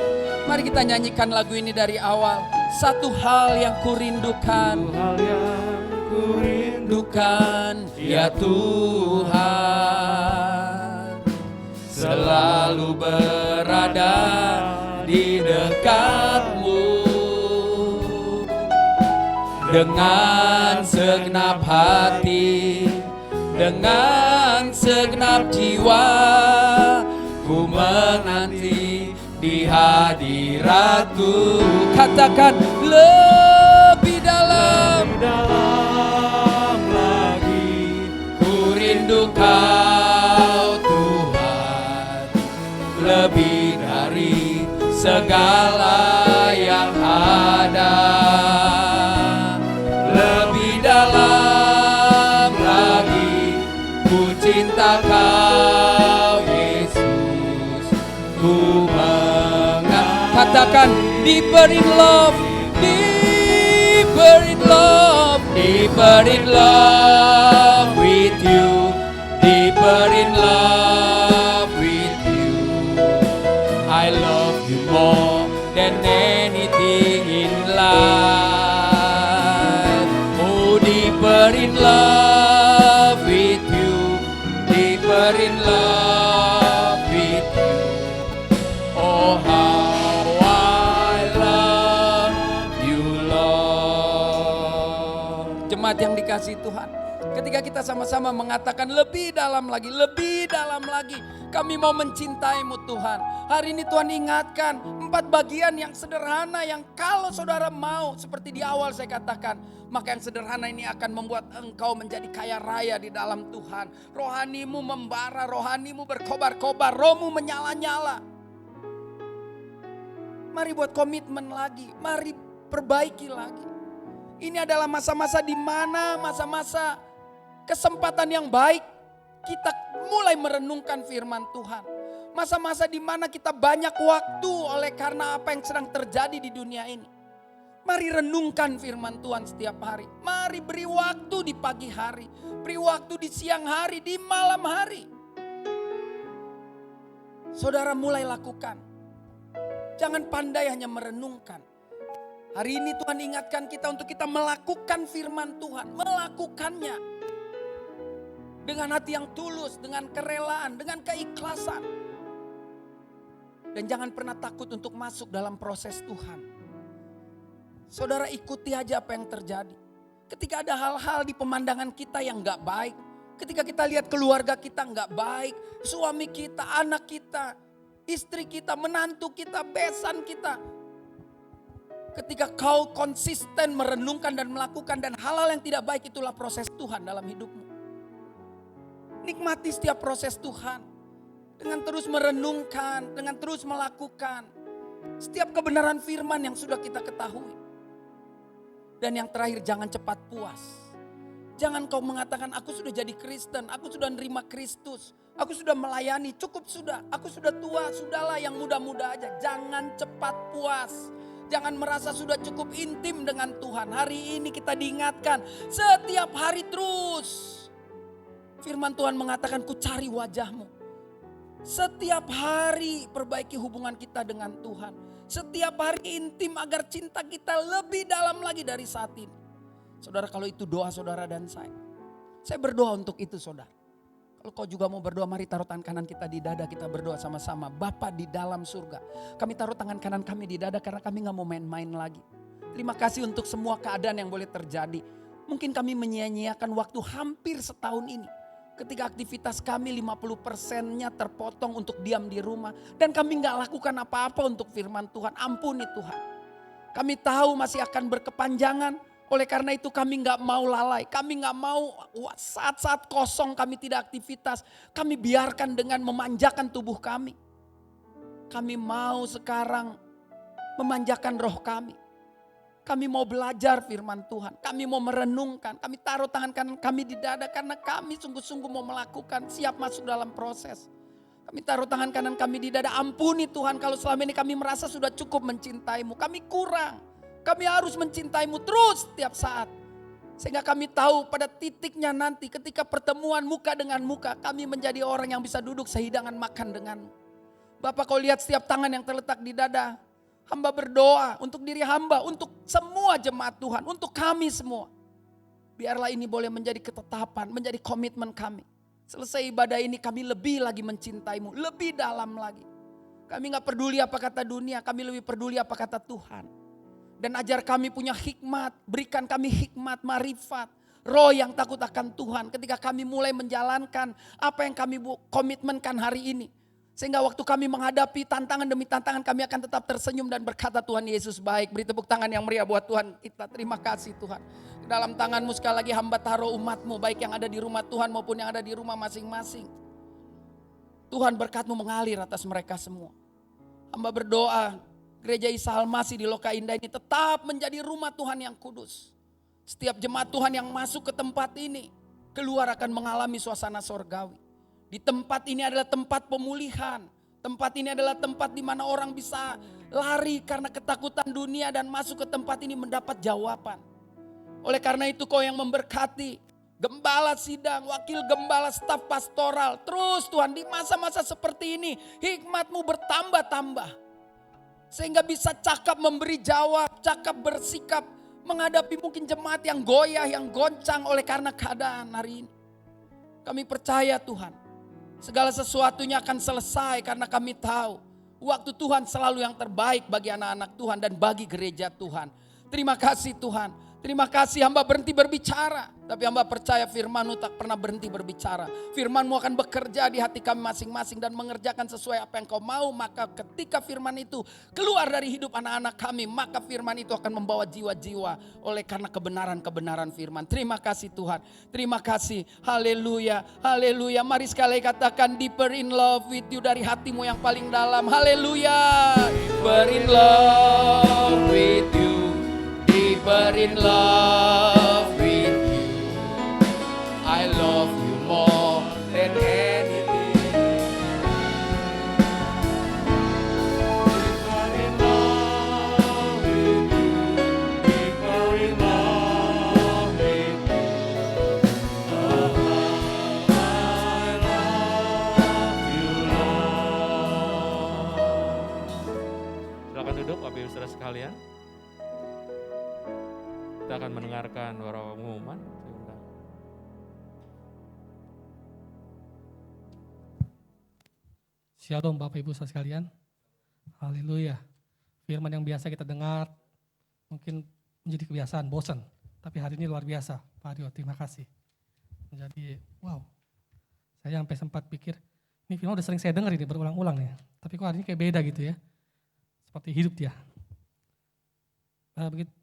mari kita nyanyikan lagu ini dari awal. Satu hal yang kurindukan, ya Tuhan, selalu berada di dekatmu dengan segenap hati, dengan segenap jiwa, ku menanti di hadirat-Mu. Katakan lebih dalam lagi ku rindu Kau Tuhan, lebih dari segala yang ada. Lebih dalam lagi ku cinta Kau Yesus, ku katakan deeper in love, deeper in love, deeper in love with you, deeper in love with you. I love you more than anything in life. Oh, deeper in love with you, deeper in love with you. Oh, how I love you, Lord. Jemaat yang dikasihi Tuhan, ketika kita sama-sama mengatakan lebih dalam lagi, kami mau mencintai-Mu Tuhan. Hari ini Tuhan ingatkan 4 bagian yang sederhana yang kalau saudara mau, seperti di awal saya katakan, maka yang sederhana ini akan membuat engkau menjadi kaya raya di dalam Tuhan. Rohanimu membara, rohanimu berkobar-kobar, rohmu menyala-nyala. Mari buat komitmen lagi, mari perbaiki lagi. Ini adalah masa-masa di mana masa-masa kesempatan yang baik kita mulai merenungkan firman Tuhan. Masa-masa di mana kita banyak waktu oleh karena apa yang sedang terjadi di dunia ini. Mari renungkan firman Tuhan setiap hari. Mari beri waktu di pagi hari, beri waktu di siang hari, di malam hari. Saudara mulai lakukan. Jangan pandai hanya merenungkan. Hari ini Tuhan ingatkan kita untuk kita melakukan firman Tuhan. Melakukannya. Dengan hati yang tulus, dengan kerelaan, dengan keikhlasan. Dan jangan pernah takut untuk masuk dalam proses Tuhan. Saudara ikuti aja apa yang terjadi. Ketika ada hal-hal di pemandangan kita yang gak baik. Ketika kita lihat keluarga kita gak baik. Suami kita, anak kita, istri kita, menantu kita, besan kita. Ketika kau konsisten merenungkan dan melakukan dan hal-hal yang tidak baik, itulah proses Tuhan dalam hidupmu. Nikmati setiap proses Tuhan. Dengan terus merenungkan, dengan terus melakukan. Setiap kebenaran firman yang sudah kita ketahui. Dan yang terakhir, jangan cepat puas. Jangan kau mengatakan, aku sudah jadi Kristen, aku sudah nerima Kristus, aku sudah melayani, cukup sudah, aku sudah tua, sudahlah yang muda-muda aja. Jangan cepat puas. Jangan merasa sudah cukup intim dengan Tuhan. Hari ini kita diingatkan, setiap hari terus. Firman Tuhan mengatakan, ku cari wajahmu. Setiap hari perbaiki hubungan kita dengan Tuhan. Setiap hari intim agar cinta kita lebih dalam lagi dari saat ini. Saudara, kalau itu doa saudara dan saya berdoa untuk itu saudara. Kalau kau juga mau berdoa, mari taruh tangan kanan kita di dada, kita berdoa sama-sama. Bapa di dalam surga, kami taruh tangan kanan kami di dada karena kami gak mau main-main lagi. Terima kasih untuk semua keadaan yang boleh terjadi. Mungkin kami menyia-nyiakan waktu hampir setahun ini. Ketika aktivitas kami 50%-nya terpotong untuk diam di rumah. Dan kami gak lakukan apa-apa untuk firman Tuhan. Ampuni Tuhan. Kami tahu masih akan berkepanjangan. Oleh karena itu kami gak mau lalai. Kami gak mau saat-saat kosong kami tidak aktivitas. Kami biarkan dengan memanjakan tubuh kami. Kami mau sekarang memanjakan roh kami. Kami mau belajar firman Tuhan. Kami mau merenungkan. Kami taruh tangan kanan kami di dada karena kami sungguh-sungguh mau melakukan, siap masuk dalam proses. Kami taruh tangan kanan kami di dada. Ampuni Tuhan kalau selama ini kami merasa sudah cukup mencintaimu. Kami kurang. Kami harus mencintaimu terus setiap saat. Sehingga kami tahu pada titiknya nanti ketika pertemuan muka dengan muka. Kami menjadi orang yang bisa duduk sehidangan makan denganmu. Bapak, kau lihat setiap tangan yang terletak di dada. Hamba berdoa untuk diri hamba, untuk semua jemaat Tuhan, untuk kami semua. Biarlah ini boleh menjadi ketetapan, menjadi komitmen kami. Selesai ibadah ini kami lebih lagi mencintaimu, lebih dalam lagi. Kami gak peduli apa kata dunia, kami lebih peduli apa kata Tuhan. Dan ajar kami punya hikmat, berikan kami hikmat, marifat, roh yang takut akan Tuhan. Ketika kami mulai menjalankan apa yang kami komitmenkan hari ini. Sehingga waktu kami menghadapi tantangan demi tantangan, kami akan tetap tersenyum dan berkata, Tuhan Yesus baik. Beri tepuk tangan yang meriah buat Tuhan kita. Terima kasih Tuhan. Dalam tanganmu sekali lagi hamba taruh umatmu, baik yang ada di rumah Tuhan maupun yang ada di rumah masing-masing. Tuhan berkat-Mu mengalir atas mereka semua. Hamba berdoa, Gereja Isa Al-Masih di Loka Indah ini tetap menjadi rumah Tuhan yang kudus. Setiap jemaat Tuhan yang masuk ke tempat ini, keluar akan mengalami suasana sorgawi. Di tempat ini adalah tempat pemulihan. Tempat ini adalah tempat di mana orang bisa lari karena ketakutan dunia dan masuk ke tempat ini mendapat jawaban. Oleh karena itu kau yang memberkati gembala sidang, wakil gembala, staf pastoral. Terus Tuhan di masa-masa seperti ini hikmat-Mu bertambah-tambah. Sehingga bisa cakap memberi jawab, cakap bersikap menghadapi mungkin jemaat yang goyah, yang goncang oleh karena keadaan hari ini. Kami percaya Tuhan, segala sesuatunya akan selesai karena kami tahu waktu Tuhan selalu yang terbaik bagi anak-anak Tuhan dan bagi gereja Tuhan. Terima kasih Tuhan. Terima kasih hamba berhenti berbicara. Tapi hamba percaya firman-Mu tak pernah berhenti berbicara. Firman-Mu akan bekerja di hati kami masing-masing dan mengerjakan sesuai apa yang Kau mau. Maka ketika firman itu keluar dari hidup anak-anak kami, maka firman itu akan membawa jiwa-jiwa oleh karena kebenaran-kebenaran firman. Terima kasih Tuhan. Terima kasih. Haleluya. Haleluya. Mari sekali katakan deeper in love with you dari hatimu yang paling dalam. Haleluya. Deeper in love with you. Deeper in love with you. I love you more than anything. Deeper in love with you. Deeper in love with you. Oh, I love you, Lord. Silakan duduk Bapak Ibu Saudara sekalian. Kita akan mendengarkan beberapa pengumuman. Shalom Bapak Ibu saudara sekalian. Haleluya. Firman yang biasa kita dengar mungkin menjadi kebiasaan, bosan. Tapi hari ini luar biasa. Pak Rio, terima kasih. Menjadi wow. Saya sampai sempat pikir, ini firman udah sering saya dengar ini berulang-ulang nih. Tapi kok hari ini kayak beda gitu ya. Seperti hidup dia.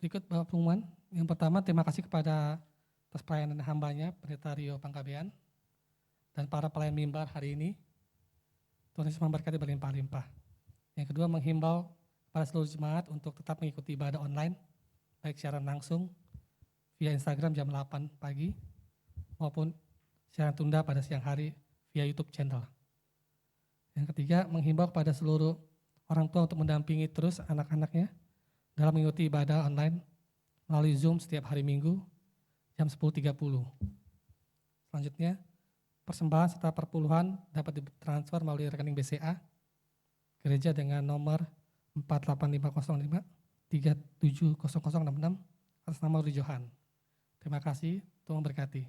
Berikut Bapak pengumuman. Yang pertama, terima kasih kepada atas pelayanan hambanya, Pendeta Rio Panggabean, dan para pelayan mimbar hari ini. Tuhan Yesus memberkati berlimpah-limpah. Yang kedua, menghimbau pada seluruh jemaat untuk tetap mengikuti ibadah online, baik siaran langsung via Instagram jam 8 pagi, maupun siaran tunda pada siang hari via YouTube channel. Yang ketiga, menghimbau kepada seluruh orang tua untuk mendampingi terus anak-anaknya dalam mengikuti ibadah online melalui Zoom setiap hari Minggu jam 10.30. Selanjutnya, persembahan serta perpuluhan dapat ditransfer melalui rekening BCA gereja dengan nomor 48505 370066 atas nama Rudi Johan. Terima kasih, Tuhan memberkati.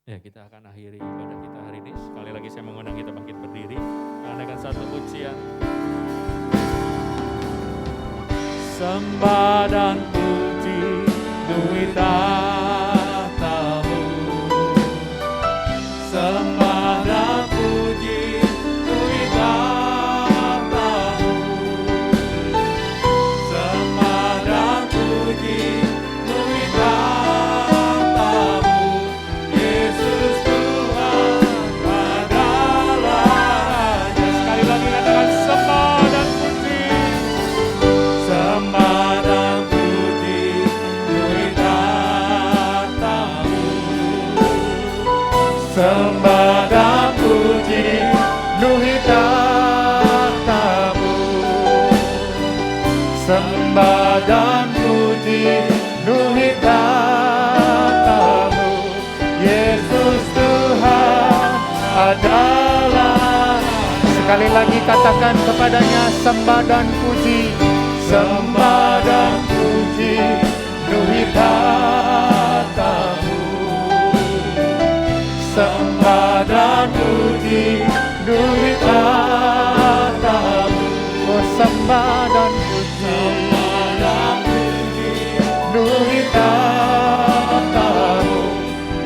Ya, kita akan akhiri ibadah kita hari ini. Sekali lagi saya mengundang kita bangkit berdiri. Adakan satu pujian. Sembah dan puji duit tahtamu. Sembah dan puji duit tahtamu. Sembah dan puji duit tahtamu. Yesus Tuhan adalah Raja. Sekali lagi katakan sembah dan puji. Sembah dan puji duit tahtamu. Sembah dan puji duit tahtamu. Sembah dan puji duit tahtamu. Yesus Tuhan adalah. Sekali lagi katakan kepadanya, sembah dan puji. Sembah dan puji duit tahtamu. Sembah dan puji duit tahtamu. Oh, sembah dan puji duit tahtamu.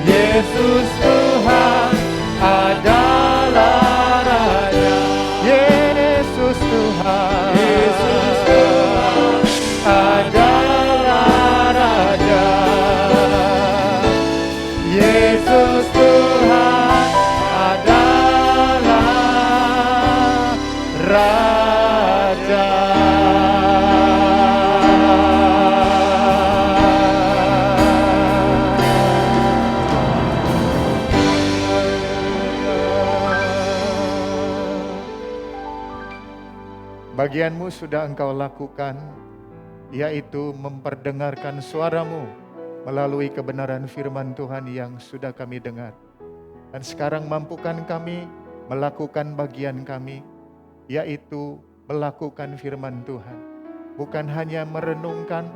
Yesus Tuhan adalah Raja. Yesus Tuhan adalah Raja. Yesus Tuhan adalah Raja. Bagianmu sudah engkau lakukan, yaitu memperdengarkan suaramu melalui kebenaran firman Tuhan yang sudah kami dengar. Dan sekarang mampukan kami melakukan bagian kami, yaitu melakukan firman Tuhan. Bukan hanya merenungkan,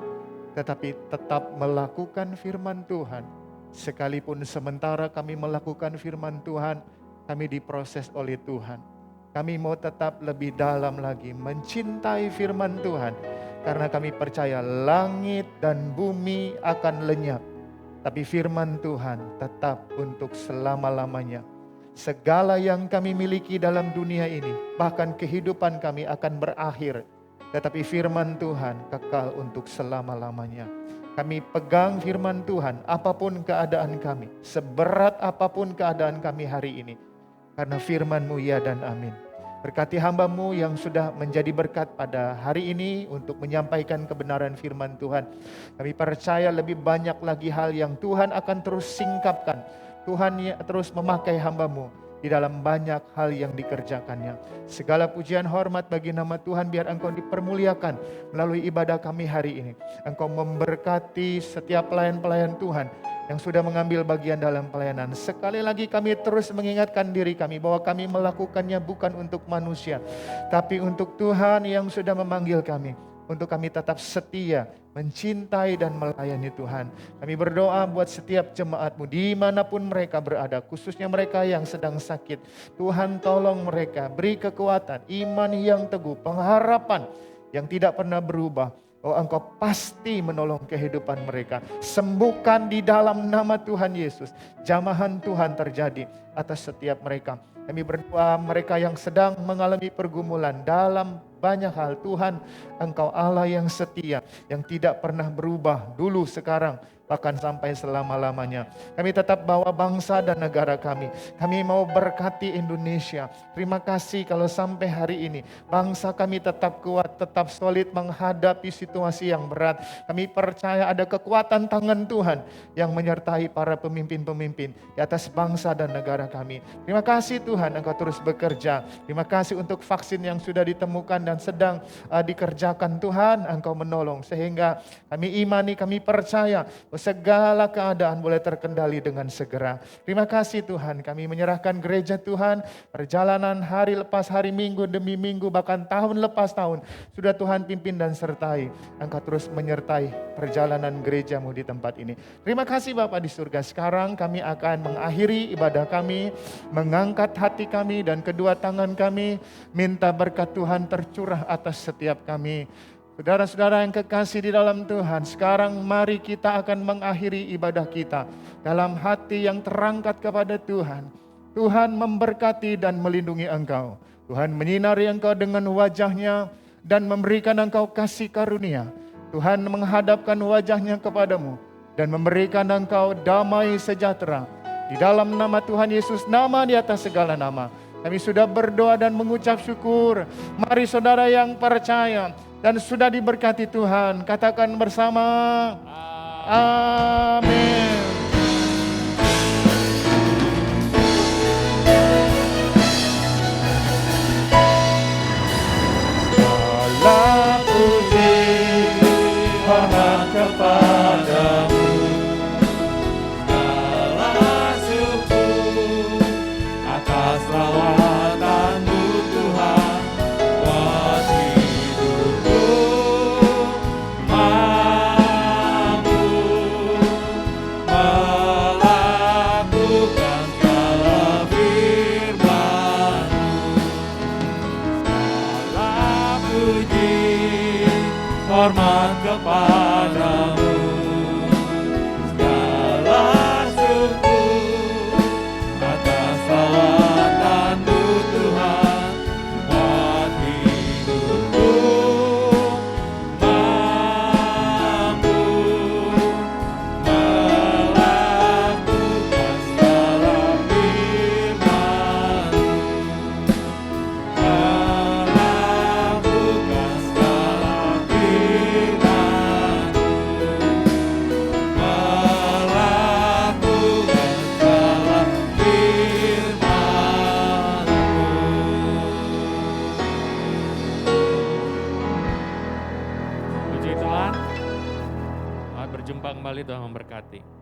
tetapi tetap melakukan firman Tuhan. Sekalipun sementara kami melakukan firman Tuhan, kami diproses oleh Tuhan. Kami mau tetap lebih dalam lagi mencintai firman Tuhan. Karena kami percaya langit dan bumi akan lenyap. Tapi firman Tuhan tetap untuk selama-lamanya. Segala yang kami miliki dalam dunia ini, bahkan kehidupan kami akan berakhir. Tetapi firman Tuhan kekal untuk selama-lamanya. Kami pegang firman Tuhan apapun keadaan kami. Seberat apapun keadaan kami hari ini. Karena firman-Mu ya dan amin. Berkati hamba-Mu yang sudah menjadi berkat pada hari ini untuk menyampaikan kebenaran firman Tuhan. Kami percaya lebih banyak lagi hal yang Tuhan akan terus singkapkan. Tuhan terus memakai hamba-Mu di dalam banyak hal yang dikerjakannya. Segala pujian hormat bagi nama Tuhan, biar Engkau dipermuliakan melalui ibadah kami hari ini. Engkau memberkati setiap pelayan-pelayan Tuhan yang sudah mengambil bagian dalam pelayanan. Sekali lagi kami terus mengingatkan diri kami bahwa kami melakukannya bukan untuk manusia, tapi untuk Tuhan yang sudah memanggil kami. Untuk kami tetap setia, mencintai dan melayani Tuhan. Kami berdoa buat setiap jemaat-Mu dimanapun mereka berada, khususnya mereka yang sedang sakit. Tuhan tolong mereka, beri kekuatan, iman yang teguh, pengharapan yang tidak pernah berubah. Oh, Engkau pasti menolong kehidupan mereka. Sembuhkan di dalam nama Tuhan Yesus. Jamahan Tuhan terjadi atas setiap mereka. Kami berdoa mereka yang sedang mengalami pergumulan dalam banyak hal. Tuhan, Engkau Allah yang setia, yang tidak pernah berubah dulu, sekarang, bahkan sampai selama-lamanya. Kami tetap bawa bangsa dan negara kami. Kami mau berkati Indonesia. Terima kasih kalau sampai hari ini bangsa kami tetap kuat, tetap solid menghadapi situasi yang berat. Kami percaya ada kekuatan tangan Tuhan yang menyertai para pemimpin-pemimpin di atas bangsa dan negara kami. Terima kasih Tuhan, Engkau terus bekerja. Terima kasih untuk vaksin yang sudah ditemukan dan sedang dikerjakan. Tuhan, Engkau menolong sehingga kami imani, kami percaya segala keadaan boleh terkendali dengan segera. Terima kasih Tuhan, kami menyerahkan gereja Tuhan, perjalanan hari lepas hari, minggu demi minggu, bahkan tahun lepas tahun, sudah Tuhan pimpin dan sertai. Engkau terus menyertai perjalanan gerejamu di tempat ini. Terima kasih Bapa di surga. Sekarang kami akan mengakhiri ibadah kami, mengangkat hati kami dan kedua tangan kami, minta berkat Tuhan tercurah atas setiap kami. Saudara-saudara yang kekasih di dalam Tuhan, sekarang mari kita akan mengakhiri ibadah kita dalam hati yang terangkat kepada Tuhan. Tuhan memberkati dan melindungi engkau. Tuhan menyinari engkau dengan wajahnya dan memberikan engkau kasih karunia. Tuhan menghadapkan wajahnya kepadamu dan memberikan engkau damai sejahtera. Di dalam nama Tuhan Yesus, nama di atas segala nama. Kami sudah berdoa dan mengucap syukur. Mari saudara yang percaya dan sudah diberkati Tuhan, katakan bersama, amin. Segala puji, hormat kepadamu, Segala syukur atas lawatanmu Tuhan, buat hidupku mampu melakukan segala firman-Mu. Segala puji, hormat kepadamu, segala syukur atas lawatanmu Tuhan, buat hidupku mampu melakukan segala firman-Mu, melakukan segala firman-Mu, melakukan segala firman-Mu. Puji Tuhan. Selamat berjumpa kembali, Tuhan memberkati.